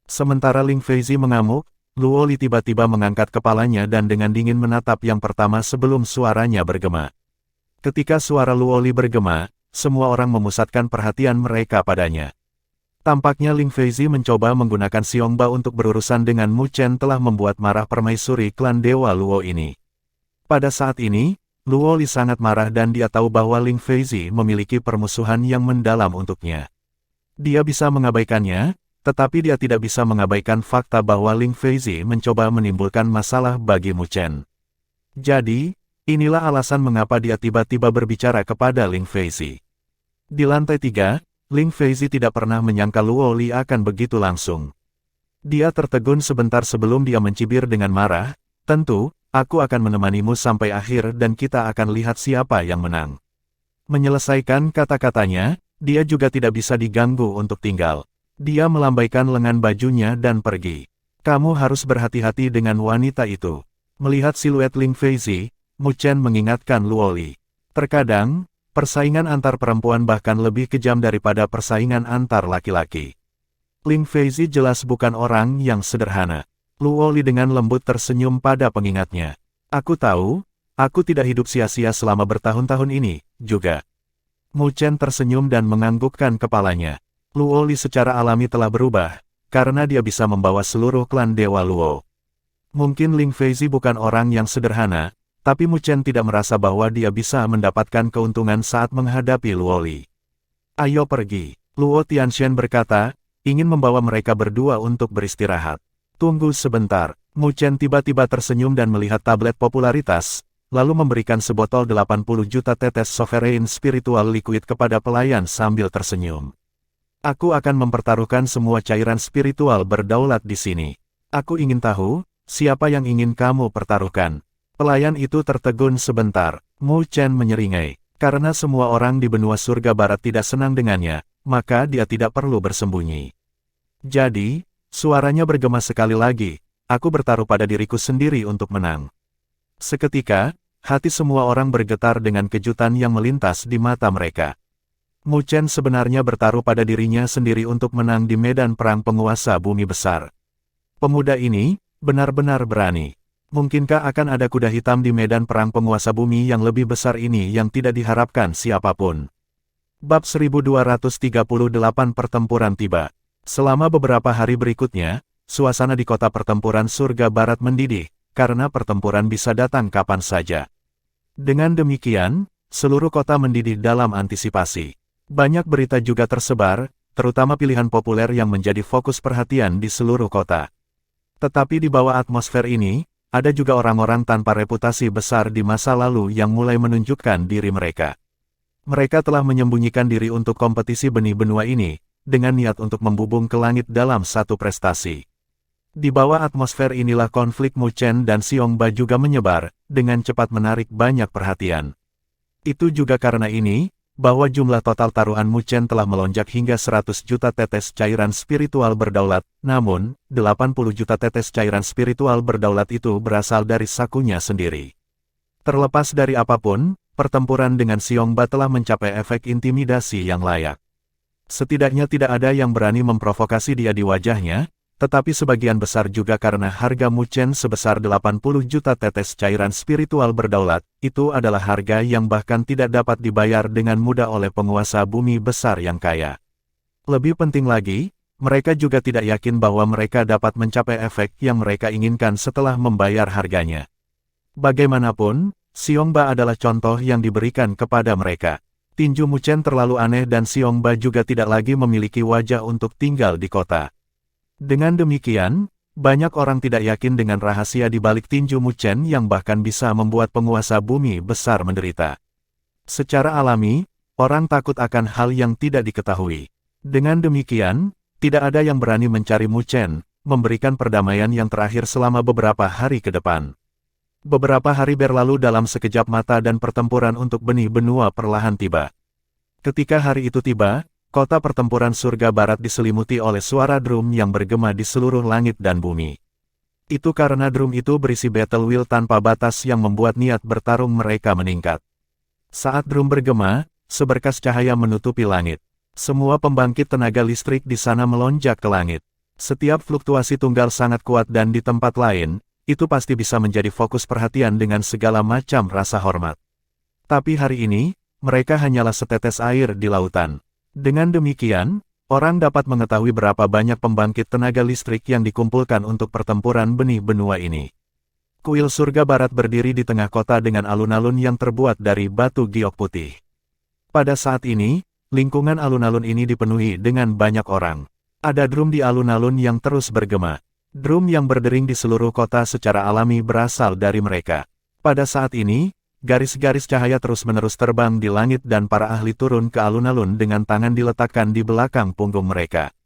Sementara Ling Feizi mengamuk, Luo Li tiba-tiba mengangkat kepalanya dan dengan dingin menatap yang pertama sebelum suaranya bergema. Ketika suara Luo Li bergema, semua orang memusatkan perhatian mereka padanya. Tampaknya Ling Feizi mencoba menggunakan Xiongba untuk berurusan dengan Mu Chen telah membuat marah permaisuri klan Dewa Luo ini. Pada saat ini, Luo Li sangat marah dan dia tahu bahwa Ling Feizi memiliki permusuhan yang mendalam untuknya. Dia bisa mengabaikannya, tetapi dia tidak bisa mengabaikan fakta bahwa Ling Feizi mencoba menimbulkan masalah bagi Mu Chen. Jadi, inilah alasan mengapa dia tiba-tiba berbicara kepada Ling Feizi. Di lantai 3, Ling Feizi tidak pernah menyangka Luo Li akan begitu langsung. Dia tertegun sebentar sebelum dia mencibir dengan marah, tentu, aku akan menemanimu sampai akhir dan kita akan lihat siapa yang menang. Menyelesaikan kata-katanya, dia juga tidak bisa diganggu untuk tinggal. Dia melambaikan lengan bajunya dan pergi. Kamu harus berhati-hati dengan wanita itu. Melihat siluet Ling Feizi, Mu Chen mengingatkan Luo Li. Terkadang, persaingan antar perempuan bahkan lebih kejam daripada persaingan antar laki-laki. Ling Feizi jelas bukan orang yang sederhana. Luo Li dengan lembut tersenyum pada pengingatnya. Aku tahu, aku tidak hidup sia-sia selama bertahun-tahun ini, juga. Mu Chen tersenyum dan menganggukkan kepalanya. Luo Li secara alami telah berubah, karena dia bisa membawa seluruh klan Dewa Luo. Mungkin Ling Feizi bukan orang yang sederhana, tapi Mu Chen tidak merasa bahwa dia bisa mendapatkan keuntungan saat menghadapi Luo Li. Ayo pergi, Luo Tianxian berkata, ingin membawa mereka berdua untuk beristirahat. Tunggu sebentar, Mu Chen tiba-tiba tersenyum dan melihat tablet popularitas, lalu memberikan sebotol 80 juta tetes Sovereign Spiritual Liquid kepada pelayan sambil tersenyum. Aku akan mempertaruhkan semua cairan spiritual berdaulat di sini. Aku ingin tahu, siapa yang ingin kamu pertaruhkan? Pelayan itu tertegun sebentar. Mu Chen menyeringai. Karena semua orang di benua surga barat tidak senang dengannya, maka dia tidak perlu bersembunyi. Jadi, suaranya bergema sekali lagi, aku bertaruh pada diriku sendiri untuk menang. Seketika, hati semua orang bergetar dengan kejutan yang melintas di mata mereka. Mu Chen sebenarnya bertaruh pada dirinya sendiri untuk menang di medan perang penguasa bumi besar. Pemuda ini benar-benar berani. Mungkinkah akan ada kuda hitam di medan perang penguasa bumi yang lebih besar ini yang tidak diharapkan siapapun? Bab 1238 Pertempuran tiba. Selama beberapa hari berikutnya, suasana di kota pertempuran surga barat mendidih, karena pertempuran bisa datang kapan saja. Dengan demikian, seluruh kota mendidih dalam antisipasi. Banyak berita juga tersebar, terutama pilihan populer yang menjadi fokus perhatian di seluruh kota. Tetapi di bawah atmosfer ini, ada juga orang-orang tanpa reputasi besar di masa lalu yang mulai menunjukkan diri mereka. Mereka telah menyembunyikan diri untuk kompetisi benih benua ini, dengan niat untuk membubung ke langit dalam satu prestasi. Di bawah atmosfer inilah konflik Mu Chen dan Xiong Ba juga menyebar, dengan cepat menarik banyak perhatian. Itu juga karena ini, bahwa jumlah total taruhan Mu Chen telah melonjak hingga 100 juta tetes cairan spiritual berdaulat, namun, 80 juta tetes cairan spiritual berdaulat itu berasal dari sakunya sendiri. Terlepas dari apapun, pertempuran dengan Xiong Ba telah mencapai efek intimidasi yang layak. Setidaknya tidak ada yang berani memprovokasi dia di wajahnya, tetapi sebagian besar juga karena harga Mu Chen sebesar 80 juta tetes cairan spiritual berdaulat, itu adalah harga yang bahkan tidak dapat dibayar dengan mudah oleh penguasa bumi besar yang kaya. Lebih penting lagi, mereka juga tidak yakin bahwa mereka dapat mencapai efek yang mereka inginkan setelah membayar harganya. Bagaimanapun, Xiong Ba adalah contoh yang diberikan kepada mereka. Tinju Mu Chen terlalu aneh dan Xiong Ba juga tidak lagi memiliki wajah untuk tinggal di kota. Dengan demikian, banyak orang tidak yakin dengan rahasia di balik tinju Mu Chen yang bahkan bisa membuat penguasa bumi besar menderita. Secara alami, orang takut akan hal yang tidak diketahui. Dengan demikian, tidak ada yang berani mencari Mu Chen, memberikan perdamaian yang terakhir selama beberapa hari ke depan. Beberapa hari berlalu dalam sekejap mata dan pertempuran untuk benih benua perlahan tiba. Ketika hari itu tiba, kota pertempuran surga barat diselimuti oleh suara drum yang bergema di seluruh langit dan bumi. Itu karena drum itu berisi battle wheel tanpa batas yang membuat niat bertarung mereka meningkat. Saat drum bergema, seberkas cahaya menutupi langit. Semua pembangkit tenaga listrik di sana melonjak ke langit. Setiap fluktuasi tunggal sangat kuat dan di tempat lain, itu pasti bisa menjadi fokus perhatian dengan segala macam rasa hormat. Tapi hari ini, mereka hanyalah setetes air di lautan. Dengan demikian, orang dapat mengetahui berapa banyak pembangkit tenaga listrik yang dikumpulkan untuk pertempuran benih benua ini. Kuil surga barat berdiri di tengah kota dengan alun-alun yang terbuat dari batu giok putih. Pada saat ini, lingkungan alun-alun ini dipenuhi dengan banyak orang. Ada drum di alun-alun yang terus bergema. Drum yang berdering di seluruh kota secara alami berasal dari mereka. Pada saat ini, garis-garis cahaya terus-menerus terbang di langit dan para ahli turun ke alun-alun dengan tangan diletakkan di belakang punggung mereka.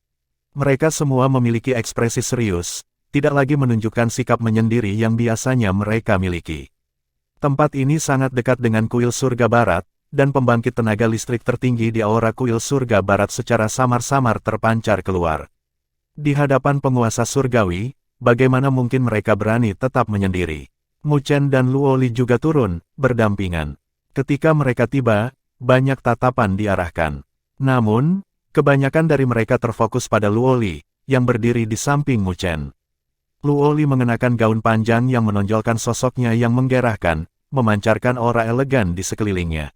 Mereka semua memiliki ekspresi serius, tidak lagi menunjukkan sikap menyendiri yang biasanya mereka miliki. Tempat ini sangat dekat dengan kuil surga barat, dan pembangkit tenaga listrik tertinggi di aura kuil surga barat secara samar-samar terpancar keluar. Di hadapan penguasa surgawi, bagaimana mungkin mereka berani tetap menyendiri? Mu Chen dan Luo Li juga turun, berdampingan. Ketika mereka tiba, banyak tatapan diarahkan. Namun, kebanyakan dari mereka terfokus pada Luo Li, yang berdiri di samping Mu Chen. Luo Li mengenakan gaun panjang yang menonjolkan sosoknya yang menggerahkan, memancarkan aura elegan di sekelilingnya.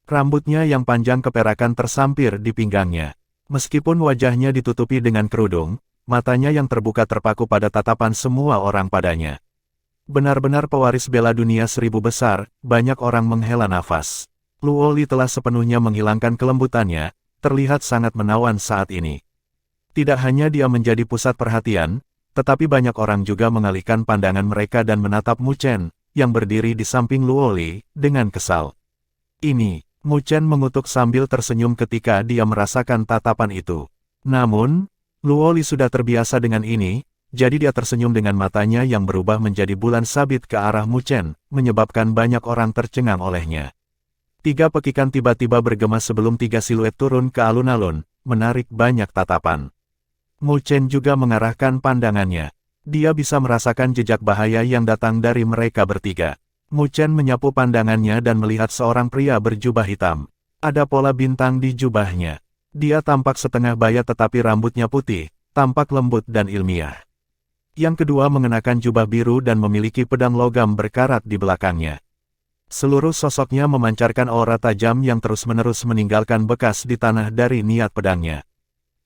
Rambutnya yang panjang keperakan tersampir di pinggangnya. Meskipun wajahnya ditutupi dengan kerudung, matanya yang terbuka terpaku pada tatapan semua orang padanya. Benar-benar pewaris bela dunia 1000 besar, banyak orang menghela nafas. Luo Li telah sepenuhnya menghilangkan kelembutannya, terlihat sangat menawan saat ini. Tidak hanya dia menjadi pusat perhatian, tetapi banyak orang juga mengalihkan pandangan mereka dan menatap Mu Chen, yang berdiri di samping Luo Li, dengan kesal. Ini, Mu Chen mengutuk sambil tersenyum ketika dia merasakan tatapan itu. Namun, Luo Li sudah terbiasa dengan ini, jadi dia tersenyum dengan matanya yang berubah menjadi bulan sabit ke arah Mu Chen, menyebabkan banyak orang tercengang olehnya. 3 pekikan tiba-tiba bergema sebelum 3 siluet turun ke alun-alun, menarik banyak tatapan. Mu Chen juga mengarahkan pandangannya. Dia bisa merasakan jejak bahaya yang datang dari mereka bertiga. Mu Chen menyapu pandangannya dan melihat seorang pria berjubah hitam. Ada pola bintang di jubahnya. Dia tampak setengah baya tetapi rambutnya putih, tampak lembut dan ilmiah. Yang kedua mengenakan jubah biru dan memiliki pedang logam berkarat di belakangnya. Seluruh sosoknya memancarkan aura tajam yang terus-menerus meninggalkan bekas di tanah dari niat pedangnya.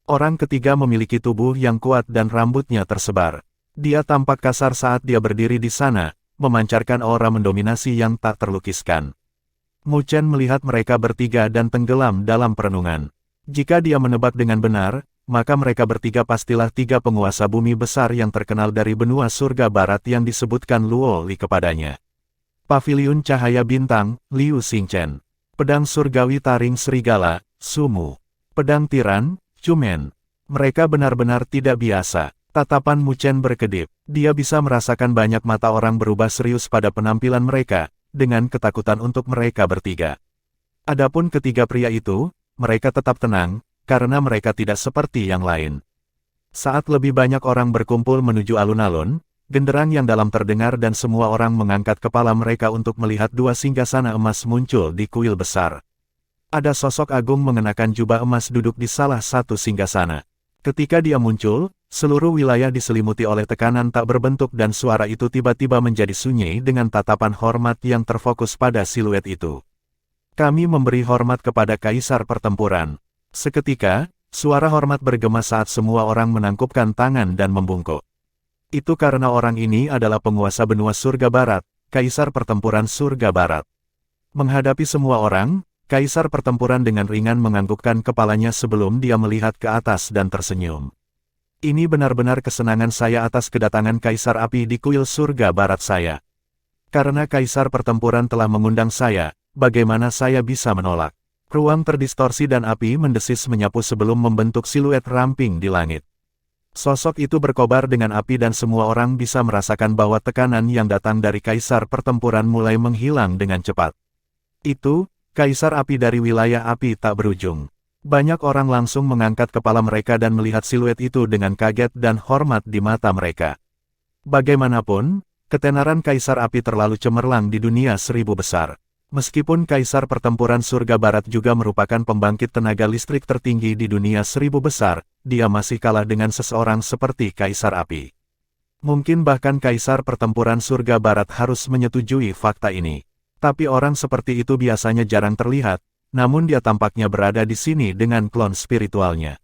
Orang ketiga memiliki tubuh yang kuat dan rambutnya tersebar. Dia tampak kasar saat dia berdiri di sana, memancarkan aura mendominasi yang tak terlukiskan. Mu Chen melihat mereka bertiga dan tenggelam dalam perenungan. Jika dia menebak dengan benar, maka mereka bertiga pastilah 3 penguasa bumi besar yang terkenal dari benua surga barat yang disebutkan Luo Li kepadanya. Paviliun Cahaya Bintang, Liu Xingchen. Pedang Surgawi Taring Serigala, Sumu. Pedang Tiran, Cumen. Mereka benar-benar tidak biasa. Tatapan Mu Chen berkedip. Dia bisa merasakan banyak mata orang berubah serius pada penampilan mereka, dengan ketakutan untuk mereka bertiga. Adapun ketiga pria itu, mereka tetap tenang, karena mereka tidak seperti yang lain. Saat lebih banyak orang berkumpul menuju alun-alun, genderang yang dalam terdengar dan semua orang mengangkat kepala mereka untuk melihat 2 singgasana emas muncul di kuil besar. Ada sosok agung mengenakan jubah emas duduk di salah satu singgasana. Ketika dia muncul, seluruh wilayah diselimuti oleh tekanan tak berbentuk dan suara itu tiba-tiba menjadi sunyi dengan tatapan hormat yang terfokus pada siluet itu. Kami memberi hormat kepada Kaisar Pertempuran. Seketika, suara hormat bergema saat semua orang menangkupkan tangan dan membungkuk. Itu karena orang ini adalah penguasa benua surga barat, Kaisar Pertempuran Surga Barat. Menghadapi semua orang, Kaisar Pertempuran dengan ringan menganggukkan kepalanya sebelum dia melihat ke atas dan tersenyum. Ini benar-benar kesenangan saya atas kedatangan Kaisar Api di kuil surga barat saya. Karena Kaisar Pertempuran telah mengundang saya, bagaimana saya bisa menolak? Ruang terdistorsi dan api mendesis menyapu sebelum membentuk siluet ramping di langit. Sosok itu berkobar dengan api dan semua orang bisa merasakan bahwa tekanan yang datang dari Kaisar Pertempuran mulai menghilang dengan cepat. Itu, Kaisar Api dari wilayah api tak berujung. Banyak orang langsung mengangkat kepala mereka dan melihat siluet itu dengan kaget dan hormat di mata mereka. Bagaimanapun, ketenaran Kaisar Api terlalu cemerlang di dunia 1000 besar. Meskipun Kaisar Pertempuran Surga Barat juga merupakan pembangkit tenaga listrik tertinggi di dunia 1000 besar, dia masih kalah dengan seseorang seperti Kaisar Api. Mungkin bahkan Kaisar Pertempuran Surga Barat harus menyetujui fakta ini. Tapi orang seperti itu biasanya jarang terlihat, namun dia tampaknya berada di sini dengan klon spiritualnya.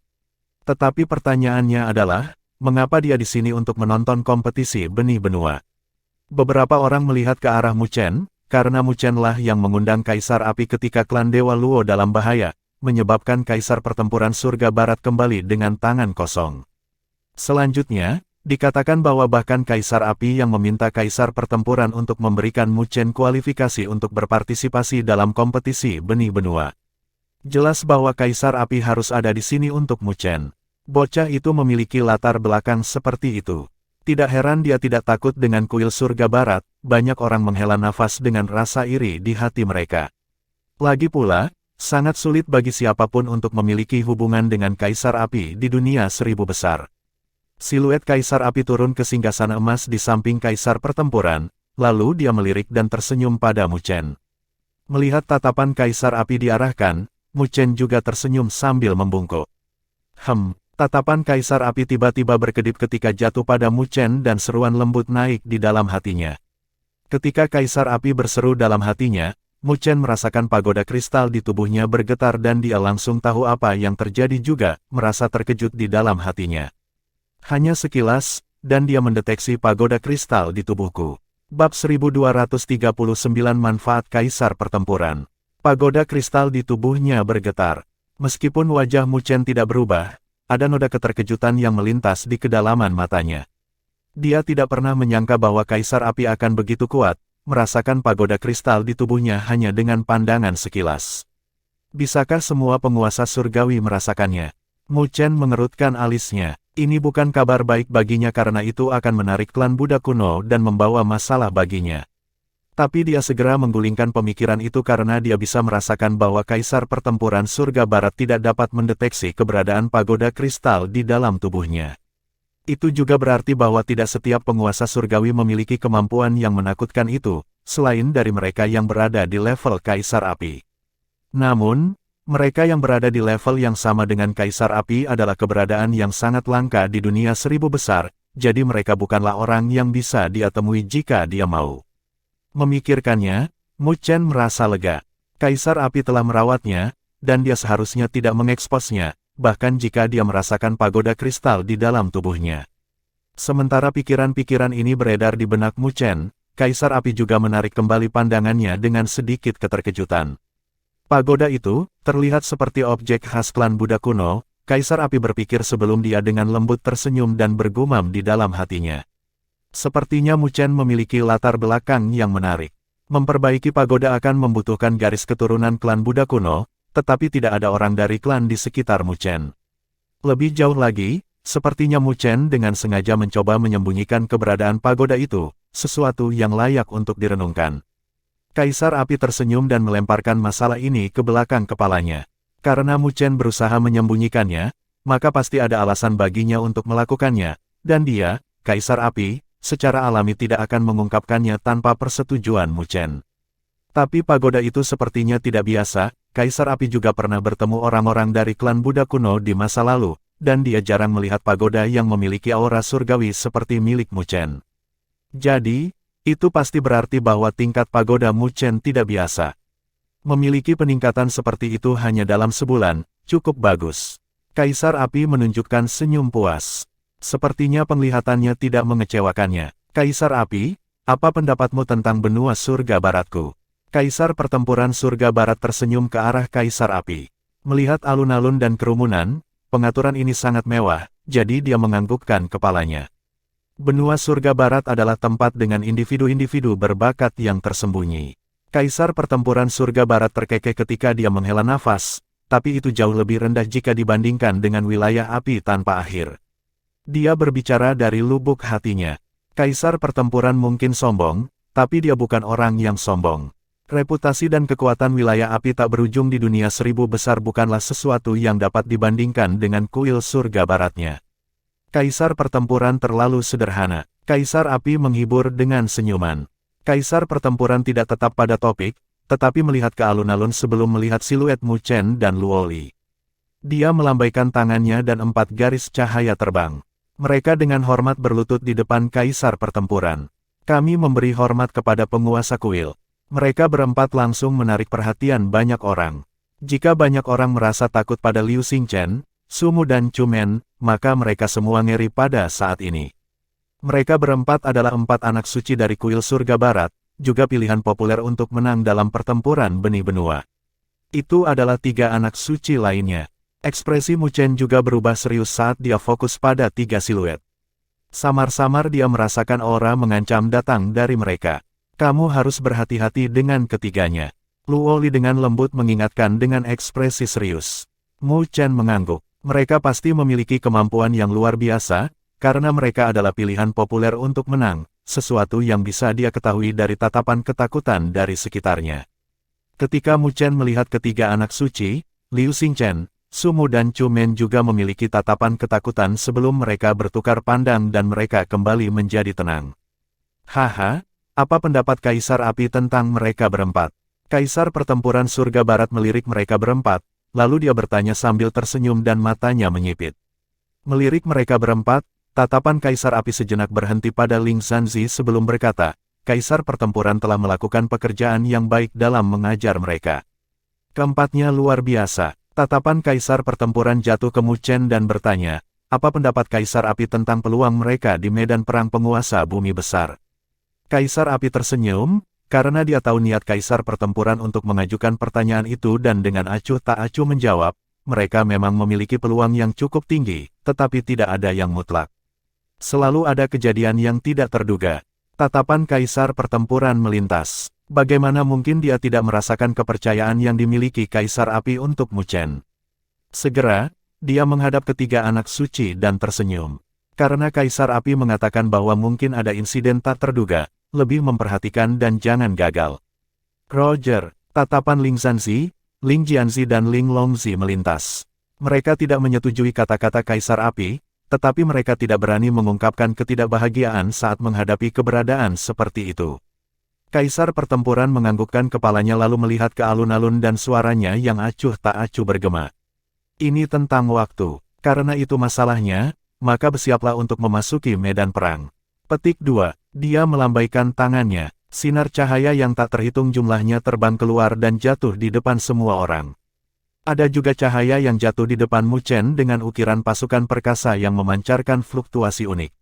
Tetapi pertanyaannya adalah, mengapa dia di sini untuk menonton kompetisi benih benua? Beberapa orang melihat ke arah Mu Chen, karena Mu Chen lah yang mengundang Kaisar Api ketika klan Dewa Luo dalam bahaya, menyebabkan Kaisar Pertempuran Surga Barat kembali dengan tangan kosong. Selanjutnya, dikatakan bahwa bahkan Kaisar Api yang meminta Kaisar Pertempuran untuk memberikan Mu Chen kualifikasi untuk berpartisipasi dalam kompetisi benih benua. Jelas bahwa Kaisar Api harus ada di sini untuk Mu Chen. Bocah itu memiliki latar belakang seperti itu. Tidak heran dia tidak takut dengan kuil surga barat, banyak orang menghela nafas dengan rasa iri di hati mereka. Lagi pula, sangat sulit bagi siapapun untuk memiliki hubungan dengan Kaisar Api di dunia 1000 besar. Siluet Kaisar Api turun ke singgasana emas di samping Kaisar Pertempuran, lalu dia melirik dan tersenyum pada Mu Chen. Melihat tatapan Kaisar Api diarahkan, Mu Chen juga tersenyum sambil membungkuk. Tatapan Kaisar Api tiba-tiba berkedip ketika jatuh pada Mu Chen dan seruan lembut naik di dalam hatinya. Ketika Kaisar Api berseru dalam hatinya, Mu Chen merasakan pagoda kristal di tubuhnya bergetar dan dia langsung tahu apa yang terjadi juga, merasa terkejut di dalam hatinya. Hanya sekilas, dan dia mendeteksi pagoda kristal di tubuhku. Bab 1239 Manfaat Kaisar Pertempuran. Pagoda kristal di tubuhnya bergetar. Meskipun wajah Mu Chen tidak berubah, ada noda keterkejutan yang melintas di kedalaman matanya. Dia tidak pernah menyangka bahwa Kaisar Api akan begitu kuat, merasakan pagoda kristal di tubuhnya hanya dengan pandangan sekilas. Bisakah semua penguasa surgawi merasakannya? Mu Chen mengerutkan alisnya. Ini bukan kabar baik baginya karena itu akan menarik klan Buddha kuno dan membawa masalah baginya. Tapi dia segera menggulingkan pemikiran itu karena dia bisa merasakan bahwa Kaisar Pertempuran Surga Barat tidak dapat mendeteksi keberadaan pagoda kristal di dalam tubuhnya. Itu juga berarti bahwa tidak setiap penguasa surgawi memiliki kemampuan yang menakutkan itu, selain dari mereka yang berada di level Kaisar Api. Namun, mereka yang berada di level yang sama dengan Kaisar Api adalah keberadaan yang sangat langka di dunia 1000 besar, jadi mereka bukanlah orang yang bisa dia temui jika dia mau. Memikirkannya, Mu Chen merasa lega. Kaisar Api telah merawatnya, dan dia seharusnya tidak mengeksposnya, bahkan jika dia merasakan pagoda kristal di dalam tubuhnya. Sementara pikiran-pikiran ini beredar di benak Mu Chen, Kaisar Api juga menarik kembali pandangannya dengan sedikit keterkejutan. Pagoda itu, terlihat seperti objek khas klan Buddha kuno. Kaisar Api berpikir sebelum dia dengan lembut tersenyum dan bergumam di dalam hatinya. Sepertinya Mu Chen memiliki latar belakang yang menarik. Memperbaiki pagoda akan membutuhkan garis keturunan klan Buddha kuno, tetapi tidak ada orang dari klan di sekitar Mu Chen. Lebih jauh lagi, sepertinya Mu Chen dengan sengaja mencoba menyembunyikan keberadaan pagoda itu, sesuatu yang layak untuk direnungkan. Kaisar Api tersenyum dan melemparkan masalah ini ke belakang kepalanya. Karena Mu Chen berusaha menyembunyikannya, maka pasti ada alasan baginya untuk melakukannya, dan dia, Kaisar Api, secara alami tidak akan mengungkapkannya tanpa persetujuan Mu Chen. Tapi pagoda itu sepertinya tidak biasa. Kaisar Api juga pernah bertemu orang-orang dari klan Buddha kuno di masa lalu, dan dia jarang melihat pagoda yang memiliki aura surgawi seperti milik Mu Chen. Jadi, itu pasti berarti bahwa tingkat pagoda Mu Chen tidak biasa. Memiliki peningkatan seperti itu hanya dalam sebulan, cukup bagus. Kaisar Api menunjukkan senyum puas. Sepertinya penglihatannya tidak mengecewakannya. Kaisar Api, apa pendapatmu tentang benua surga baratku? Kaisar Pertempuran Surga Barat tersenyum ke arah Kaisar Api. Melihat alun-alun dan kerumunan, pengaturan ini sangat mewah, jadi dia menganggukkan kepalanya. Benua Surga Barat adalah tempat dengan individu-individu berbakat yang tersembunyi. Kaisar Pertempuran Surga Barat terkekeh ketika dia menghela nafas, tapi itu jauh lebih rendah jika dibandingkan dengan wilayah api tanpa akhir. Dia berbicara dari lubuk hatinya. Kaisar Pertempuran mungkin sombong, tapi dia bukan orang yang sombong. Reputasi dan kekuatan wilayah api tak berujung di dunia 1000 besar bukanlah sesuatu yang dapat dibandingkan dengan kuil surga baratnya. Kaisar Pertempuran terlalu sederhana. Kaisar Api menghibur dengan senyuman. Kaisar Pertempuran tidak tetap pada topik, tetapi melihat ke alun-alun sebelum melihat siluet Mu Chen dan Luo Li. Dia melambaikan tangannya dan 4 garis cahaya terbang. Mereka dengan hormat berlutut di depan Kaisar Pertempuran. Kami memberi hormat kepada penguasa kuil. Mereka berempat langsung menarik perhatian banyak orang. Jika banyak orang merasa takut pada Liu Xingchen, Sumu dan Chumen, maka mereka semua ngeri pada saat ini. Mereka berempat adalah 4 anak suci dari kuil surga barat, juga pilihan populer untuk menang dalam pertempuran benih benua. Itu adalah 3 anak suci lainnya. Ekspresi Mu Chen juga berubah serius saat dia fokus pada 3 siluet. Samar-samar dia merasakan aura mengancam datang dari mereka. Kamu harus berhati-hati dengan ketiganya. Luo Li dengan lembut mengingatkan dengan ekspresi serius. Mu Chen mengangguk. Mereka pasti memiliki kemampuan yang luar biasa, karena mereka adalah pilihan populer untuk menang, sesuatu yang bisa dia ketahui dari tatapan ketakutan dari sekitarnya. Ketika Mu Chen melihat ketiga anak suci, Liu Xingchen, Sumu dan Chumen juga memiliki tatapan ketakutan sebelum mereka bertukar pandang dan mereka kembali menjadi tenang. Haha, apa pendapat Kaisar Api tentang mereka berempat? Kaisar Pertempuran Surga Barat melirik mereka berempat, lalu dia bertanya sambil tersenyum dan matanya menyipit. Melirik mereka berempat, tatapan Kaisar Api sejenak berhenti pada Ling Zanzi sebelum berkata, Kaisar Pertempuran telah melakukan pekerjaan yang baik dalam mengajar mereka. Keempatnya luar biasa. Tatapan Kaisar Pertempuran jatuh ke Mu Chen dan bertanya, apa pendapat Kaisar Api tentang peluang mereka di medan perang penguasa bumi besar? Kaisar Api tersenyum, karena dia tahu niat Kaisar Pertempuran untuk mengajukan pertanyaan itu dan dengan acuh tak acuh menjawab, mereka memang memiliki peluang yang cukup tinggi, tetapi tidak ada yang mutlak. Selalu ada kejadian yang tidak terduga. Tatapan Kaisar Pertempuran melintas. Bagaimana mungkin dia tidak merasakan kepercayaan yang dimiliki Kaisar Api untuk Mu Chen? Segera, dia menghadap ketiga anak suci dan tersenyum. Karena Kaisar Api mengatakan bahwa mungkin ada insiden tak terduga, lebih memperhatikan dan jangan gagal. Roger, tatapan Ling Zanzi, Ling Jianzi dan Ling Longzi melintas. Mereka tidak menyetujui kata-kata Kaisar Api, tetapi mereka tidak berani mengungkapkan ketidakbahagiaan saat menghadapi keberadaan seperti itu. Kaisar Pertempuran menganggukkan kepalanya lalu melihat ke alun-alun dan suaranya yang acuh tak acuh bergema. Ini tentang waktu, karena itu masalahnya, maka bersiaplah untuk memasuki medan perang. Petik 2, dia melambaikan tangannya, sinar cahaya yang tak terhitung jumlahnya terbang keluar dan jatuh di depan semua orang. Ada juga cahaya yang jatuh di depan Mu Chen dengan ukiran pasukan perkasa yang memancarkan fluktuasi unik.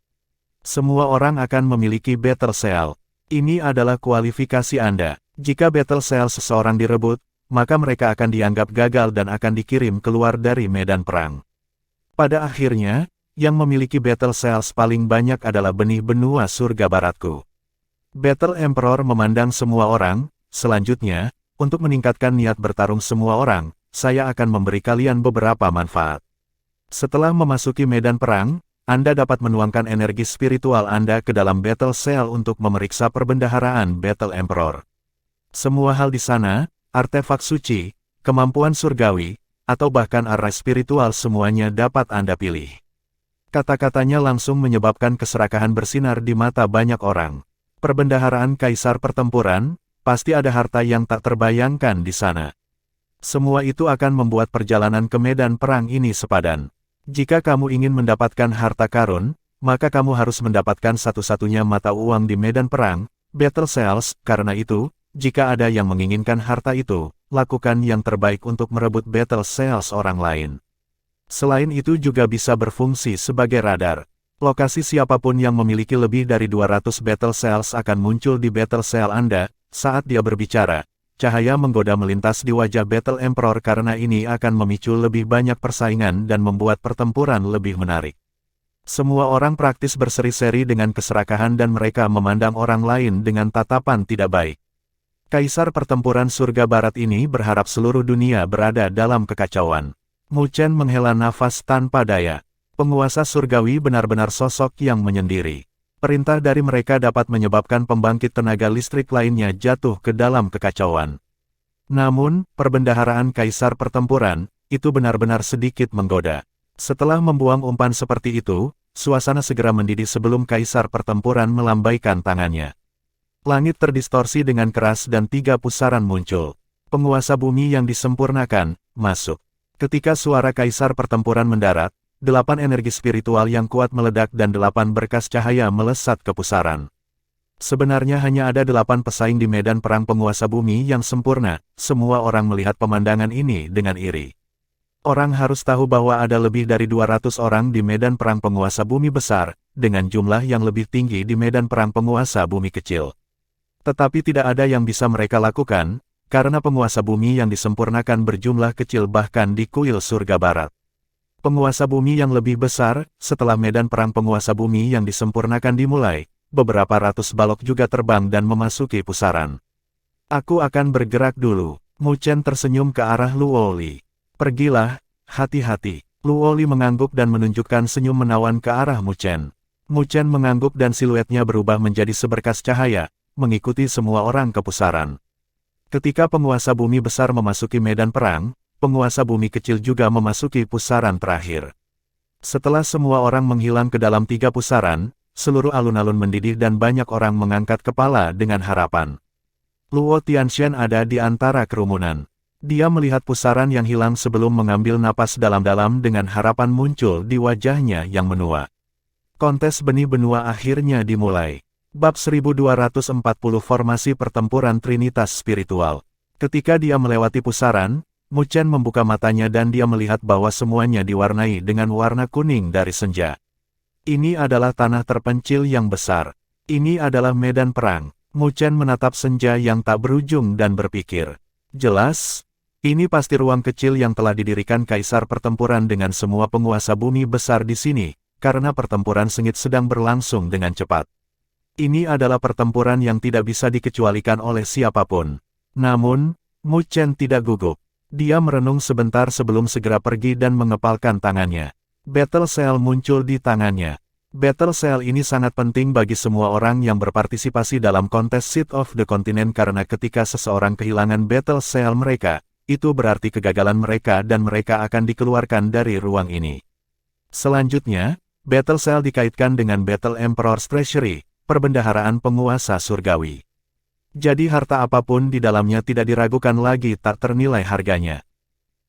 Semua orang akan memiliki battle cell. Ini adalah kualifikasi Anda. Jika battle cell seseorang direbut, maka mereka akan dianggap gagal dan akan dikirim keluar dari medan perang. Pada akhirnya, yang memiliki battle cells paling banyak adalah benih benua surga baratku. Battle Emperor memandang semua orang, selanjutnya, untuk meningkatkan niat bertarung semua orang, saya akan memberi kalian beberapa manfaat. Setelah memasuki medan perang, Anda dapat menuangkan energi spiritual Anda ke dalam battle cell untuk memeriksa perbendaharaan Battle Emperor. Semua hal di sana, artefak suci, kemampuan surgawi, atau bahkan arah spiritual semuanya dapat Anda pilih. Kata-katanya langsung menyebabkan keserakahan bersinar di mata banyak orang. Perbendaharaan Kaisar Pertempuran, pasti ada harta yang tak terbayangkan di sana. Semua itu akan membuat perjalanan ke medan perang ini sepadan. Jika kamu ingin mendapatkan harta karun, maka kamu harus mendapatkan satu-satunya mata uang di medan perang, battle cells. Karena itu, jika ada yang menginginkan harta itu, lakukan yang terbaik untuk merebut battle cells orang lain. Selain itu juga bisa berfungsi sebagai radar. Lokasi siapapun yang memiliki lebih dari 200 battle cells akan muncul di battle cell Anda. Saat dia berbicara, cahaya menggoda melintas di wajah Battle Emperor karena ini akan memicu lebih banyak persaingan dan membuat pertempuran lebih menarik. Semua orang praktis berseri-seri dengan keserakahan dan mereka memandang orang lain dengan tatapan tidak baik. Kaisar Pertempuran Surga Barat ini berharap seluruh dunia berada dalam kekacauan. Mu Chen menghela nafas tanpa daya. Penguasa surgawi benar-benar sosok yang menyendiri. Perintah dari mereka dapat menyebabkan pembangkit tenaga listrik lainnya jatuh ke dalam kekacauan. Namun, perbendaharaan Kaisar Pertempuran, itu benar-benar sedikit menggoda. Setelah membuang umpan seperti itu, suasana segera mendidih sebelum Kaisar Pertempuran melambaikan tangannya. Langit terdistorsi dengan keras dan 3 pusaran muncul. Penguasa bumi yang disempurnakan, masuk. Ketika suara Kaisar Pertempuran mendarat, 8 energi spiritual yang kuat meledak dan 8 berkas cahaya melesat ke pusaran. Sebenarnya hanya ada 8 pesaing di medan perang penguasa bumi yang sempurna. Semua orang melihat pemandangan ini dengan iri. Orang harus tahu bahwa ada lebih dari 200 orang di medan perang penguasa bumi besar, dengan jumlah yang lebih tinggi di medan perang penguasa bumi kecil. Tetapi tidak ada yang bisa mereka lakukan, karena penguasa bumi yang disempurnakan berjumlah kecil bahkan di kuil surga barat. Penguasa bumi yang lebih besar, setelah medan perang penguasa bumi yang disempurnakan dimulai, beberapa ratus balok juga terbang dan memasuki pusaran. Aku akan bergerak dulu. Mu Chen tersenyum ke arah Luoli. Pergilah, hati-hati. Luoli mengangguk dan menunjukkan senyum menawan ke arah Mu Chen. Mu Chen mengangguk dan siluetnya berubah menjadi seberkas cahaya, mengikuti semua orang ke pusaran. Ketika penguasa bumi besar memasuki medan perang, penguasa bumi kecil juga memasuki pusaran terakhir. Setelah semua orang menghilang ke dalam 3 pusaran, seluruh alun-alun mendidih dan banyak orang mengangkat kepala dengan harapan. Luo Tianxian ada di antara kerumunan. Dia melihat pusaran yang hilang sebelum mengambil napas dalam-dalam dengan harapan muncul di wajahnya yang menua. Kontes benih benua akhirnya dimulai. Bab 1240 Formasi Pertempuran Trinitas Spiritual. Ketika dia melewati pusaran, Mu Chen membuka matanya dan dia melihat bahwa semuanya diwarnai dengan warna kuning dari senja. Ini adalah tanah terpencil yang besar. Ini adalah medan perang. Mu Chen menatap senja yang tak berujung dan berpikir, jelas, ini pasti ruang kecil yang telah didirikan Kaisar Pertempuran dengan semua penguasa bumi besar di sini, karena pertempuran sengit sedang berlangsung dengan cepat. Ini adalah pertempuran yang tidak bisa dikecualikan oleh siapapun. Namun, Mu Chen tidak gugup. Dia merenung sebentar sebelum segera pergi dan mengepalkan tangannya. Battle Cell muncul di tangannya. Battle Cell ini sangat penting bagi semua orang yang berpartisipasi dalam kontes Seed of the Continent karena ketika seseorang kehilangan Battle Cell mereka, itu berarti kegagalan mereka dan mereka akan dikeluarkan dari ruang ini. Selanjutnya, Battle Cell dikaitkan dengan Battle Emperor's Treasury, perbendaharaan penguasa surgawi. Jadi harta apapun di dalamnya tidak diragukan lagi tak ternilai harganya.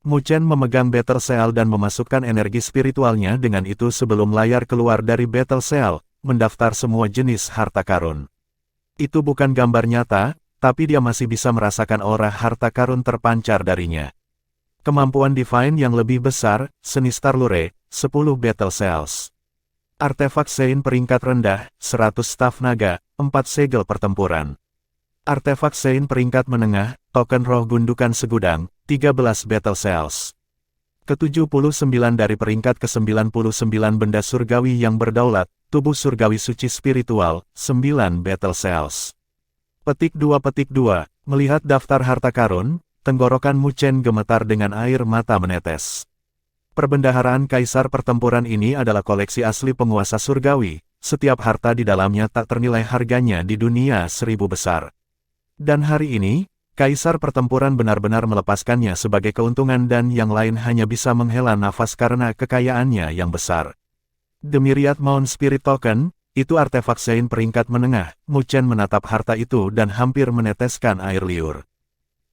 Mu Chen memegang Battle Cell dan memasukkan energi spiritualnya dengan itu sebelum layar keluar dari Battle Cell, mendaftar semua jenis harta karun. Itu bukan gambar nyata, tapi dia masih bisa merasakan aura harta karun terpancar darinya. Kemampuan divine yang lebih besar, seni Star Lure, 10 Battle Cells. Artefak Sein peringkat rendah, 100 staf naga, 4 segel pertempuran. Artefak Sein peringkat menengah, token roh gundukan segudang, 13 Battle Cells. Ke-79 dari peringkat ke-99 benda surgawi yang berdaulat, tubuh surgawi suci spiritual, 9 Battle Cells. Petik 2. Melihat daftar harta karun, tenggorokan Mu Chen gemetar dengan air mata menetes. Perbendaharaan Kaisar Pertempuran ini adalah koleksi asli penguasa surgawi, setiap harta di dalamnya tak ternilai harganya di dunia 1000 besar. Dan hari ini, Kaisar Pertempuran benar-benar melepaskannya sebagai keuntungan dan yang lain hanya bisa menghela nafas karena kekayaannya yang besar. The Myriad Mount Spirit Token, itu artefak Sein peringkat menengah. Mu Chen menatap harta itu dan hampir meneteskan air liur.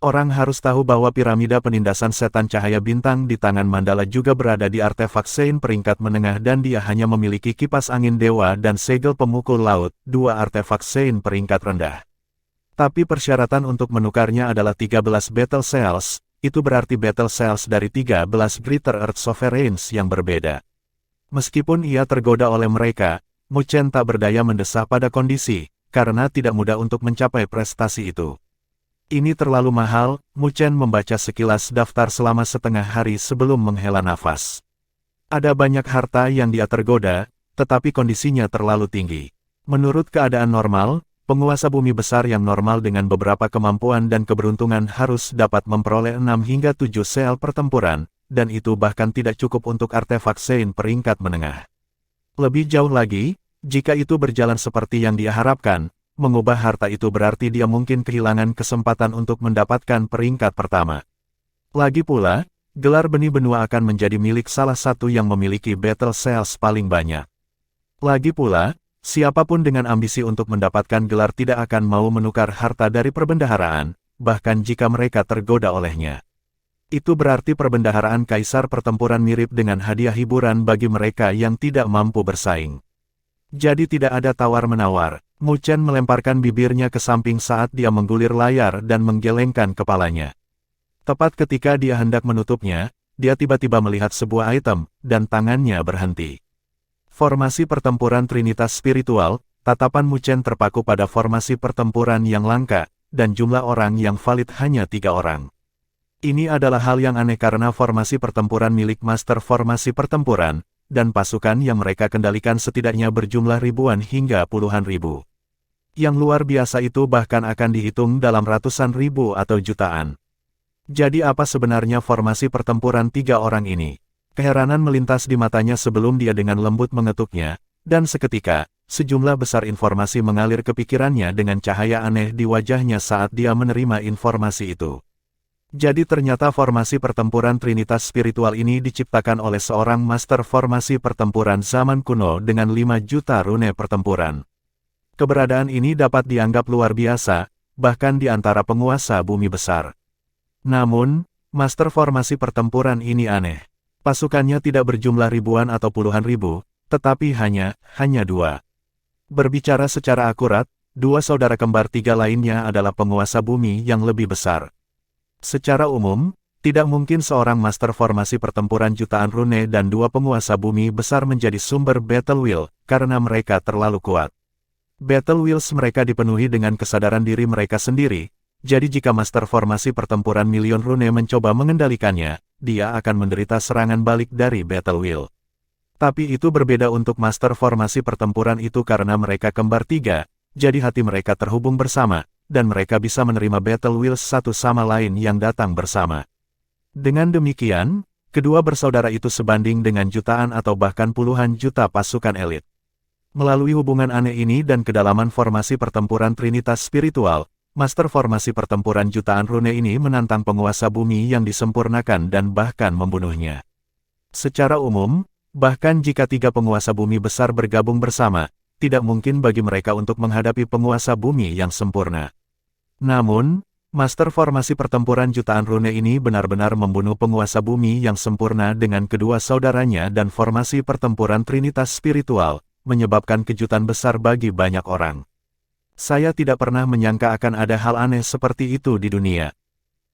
Orang harus tahu bahwa piramida penindasan setan cahaya bintang di tangan Mandala juga berada di artefak Sein peringkat menengah dan dia hanya memiliki kipas angin dewa dan segel pemukul laut, 2 artefak Sein peringkat rendah. Tapi persyaratan untuk menukarnya adalah 13 Battle Cells, itu berarti Battle Cells dari 13 Greater Earth Sovereigns yang berbeda. Meskipun ia tergoda oleh mereka, Mu Chen tak berdaya mendesah pada kondisi, karena tidak mudah untuk mencapai prestasi itu. Ini terlalu mahal. Mu Chen membaca sekilas daftar selama setengah hari sebelum menghela nafas. Ada banyak harta yang dia tergoda, tetapi kondisinya terlalu tinggi. Menurut keadaan normal, penguasa bumi besar yang normal dengan beberapa kemampuan dan keberuntungan harus dapat memperoleh 6 hingga 7 sel pertempuran, dan itu bahkan tidak cukup untuk artefak Sein peringkat menengah. Lebih jauh lagi, jika itu berjalan seperti yang dia harapkan, mengubah harta itu berarti dia mungkin kehilangan kesempatan untuk mendapatkan peringkat pertama. Lagi pula, gelar benih benua akan menjadi milik salah satu yang memiliki Battle Cells paling banyak. Lagi pula, siapapun dengan ambisi untuk mendapatkan gelar tidak akan mau menukar harta dari perbendaharaan, bahkan jika mereka tergoda olehnya. Itu berarti perbendaharaan Kaisar Pertempuran mirip dengan hadiah hiburan bagi mereka yang tidak mampu bersaing. Jadi tidak ada tawar-menawar. Mu Chen melemparkan bibirnya ke samping saat dia menggulir layar dan menggelengkan kepalanya. Tepat ketika dia hendak menutupnya, dia tiba-tiba melihat sebuah item, dan tangannya berhenti. Formasi Pertempuran Trinitas Spiritual, tatapan Mu Chen terpaku pada formasi pertempuran yang langka, dan jumlah orang yang valid hanya 3 orang. Ini adalah hal yang aneh karena formasi pertempuran milik Master Formasi Pertempuran, dan pasukan yang mereka kendalikan setidaknya berjumlah ribuan hingga puluhan ribu. Yang luar biasa itu bahkan akan dihitung dalam ratusan ribu atau jutaan. Jadi apa sebenarnya formasi pertempuran 3 orang ini? Keheranan melintas di matanya sebelum dia dengan lembut mengetuknya, dan seketika, sejumlah besar informasi mengalir ke pikirannya dengan cahaya aneh di wajahnya saat dia menerima informasi itu. Jadi ternyata formasi pertempuran Trinitas Spiritual ini diciptakan oleh seorang master formasi pertempuran zaman kuno dengan 5 juta rune pertempuran. Keberadaan ini dapat dianggap luar biasa, bahkan di antara penguasa bumi besar. Namun, Master formasi pertempuran ini aneh. Pasukannya tidak berjumlah ribuan atau puluhan ribu, tetapi hanya dua. Berbicara secara akurat, dua saudara kembar tiga lainnya adalah penguasa bumi yang lebih besar. Secara umum, tidak mungkin seorang master formasi pertempuran jutaan rune dan dua penguasa bumi besar menjadi sumber battle wheel, karena mereka terlalu kuat. Battle wheels mereka dipenuhi dengan kesadaran diri mereka sendiri, jadi jika master formasi pertempuran milion rune mencoba mengendalikannya, dia akan menderita serangan balik dari battle wheel. Tapi itu berbeda untuk master formasi pertempuran itu karena mereka kembar tiga, jadi hati mereka terhubung bersama, dan mereka bisa menerima battle wheels satu sama lain yang datang bersama. Dengan demikian, kedua bersaudara itu sebanding dengan jutaan atau bahkan puluhan juta pasukan elit. Melalui hubungan aneh ini dan kedalaman formasi pertempuran trinitas spiritual, master formasi pertempuran jutaan rune ini menantang penguasa bumi yang disempurnakan dan bahkan membunuhnya. Secara umum, bahkan jika tiga penguasa bumi besar bergabung bersama, tidak mungkin bagi mereka untuk menghadapi penguasa bumi yang sempurna. Namun, master formasi pertempuran jutaan rune ini benar-benar membunuh penguasa bumi yang sempurna dengan kedua saudaranya dan formasi pertempuran trinitas spiritual, menyebabkan kejutan besar bagi banyak orang. Saya tidak pernah menyangka akan ada hal aneh seperti itu di dunia.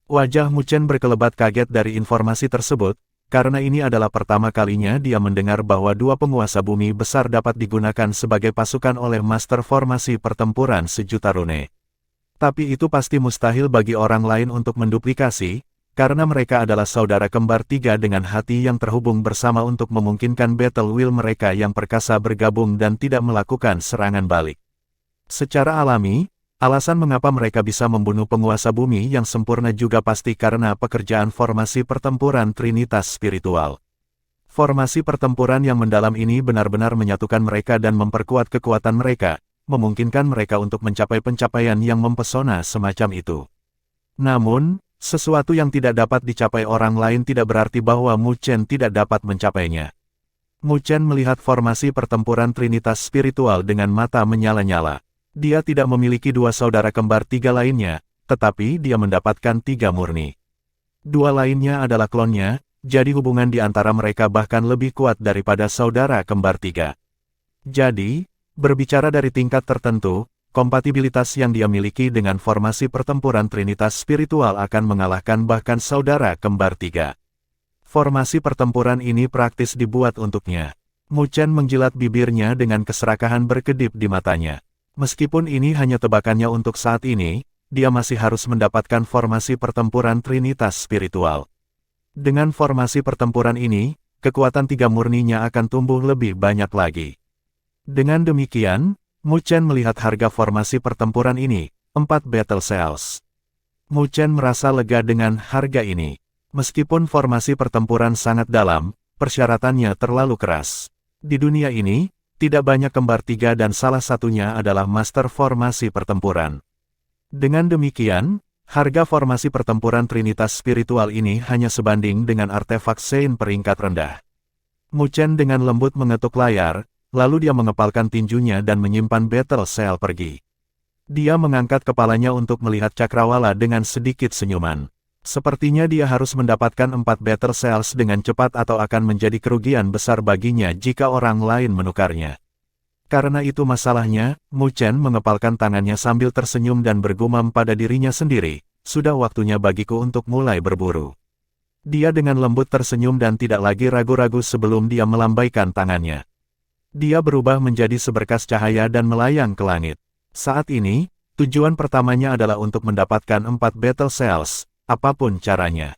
Wajah Mu Chen berkelebat kaget dari informasi tersebut, karena ini adalah pertama kalinya dia mendengar bahwa dua penguasa bumi besar dapat digunakan sebagai pasukan oleh master formasi pertempuran sejuta rune. Tapi itu pasti mustahil bagi orang lain untuk menduplikasi, karena mereka adalah saudara kembar tiga dengan hati yang terhubung bersama untuk memungkinkan battle wheel mereka yang perkasa bergabung dan tidak melakukan serangan balik. Secara alami, alasan mengapa mereka bisa membunuh penguasa bumi yang sempurna juga pasti karena pekerjaan formasi pertempuran trinitas spiritual. Formasi pertempuran yang mendalam ini benar-benar menyatukan mereka dan memperkuat kekuatan mereka, memungkinkan mereka untuk mencapai pencapaian yang mempesona semacam itu. Namun, sesuatu yang tidak dapat dicapai orang lain tidak berarti bahwa Mu Chen tidak dapat mencapainya. Mu Chen melihat formasi pertempuran trinitas spiritual dengan mata menyala-nyala. Dia tidak memiliki dua saudara kembar tiga lainnya, tetapi dia mendapatkan tiga murni. Dua lainnya adalah klonnya, jadi hubungan di antara mereka bahkan lebih kuat daripada saudara kembar tiga. Jadi, berbicara dari tingkat tertentu, kompatibilitas yang dia miliki dengan formasi pertempuran trinitas spiritual akan mengalahkan bahkan saudara kembar tiga. Formasi pertempuran ini praktis dibuat untuknya. Mu Chen menjilat bibirnya dengan keserakahan berkedip di matanya. Meskipun ini hanya tebakannya untuk saat ini, dia masih harus mendapatkan formasi pertempuran trinitas spiritual. Dengan formasi pertempuran ini, kekuatan tiga murninya akan tumbuh lebih banyak lagi. Dengan demikian, Mu Chen melihat harga formasi pertempuran ini, 4 battle cells. Mu Chen merasa lega dengan harga ini. Meskipun formasi pertempuran sangat dalam, persyaratannya terlalu keras. Di dunia ini, tidak banyak kembar tiga dan salah satunya adalah master formasi pertempuran. Dengan demikian, harga formasi pertempuran trinitas spiritual ini hanya sebanding dengan artefak Sein peringkat rendah. Mu Chen dengan lembut mengetuk layar, lalu dia mengepalkan tinjunya dan menyimpan battle cell pergi. Dia mengangkat kepalanya untuk melihat cakrawala dengan sedikit senyuman. Sepertinya dia harus mendapatkan 4 battle cells dengan cepat atau akan menjadi kerugian besar baginya jika orang lain menukarnya. Karena itu masalahnya, Mu Chen mengepalkan tangannya sambil tersenyum dan bergumam pada dirinya sendiri, sudah waktunya bagiku untuk mulai berburu. Dia dengan lembut tersenyum dan tidak lagi ragu-ragu sebelum dia melambaikan tangannya. Dia berubah menjadi seberkas cahaya dan melayang ke langit. Saat ini, tujuan pertamanya adalah untuk mendapatkan 4 battle cells, apapun caranya.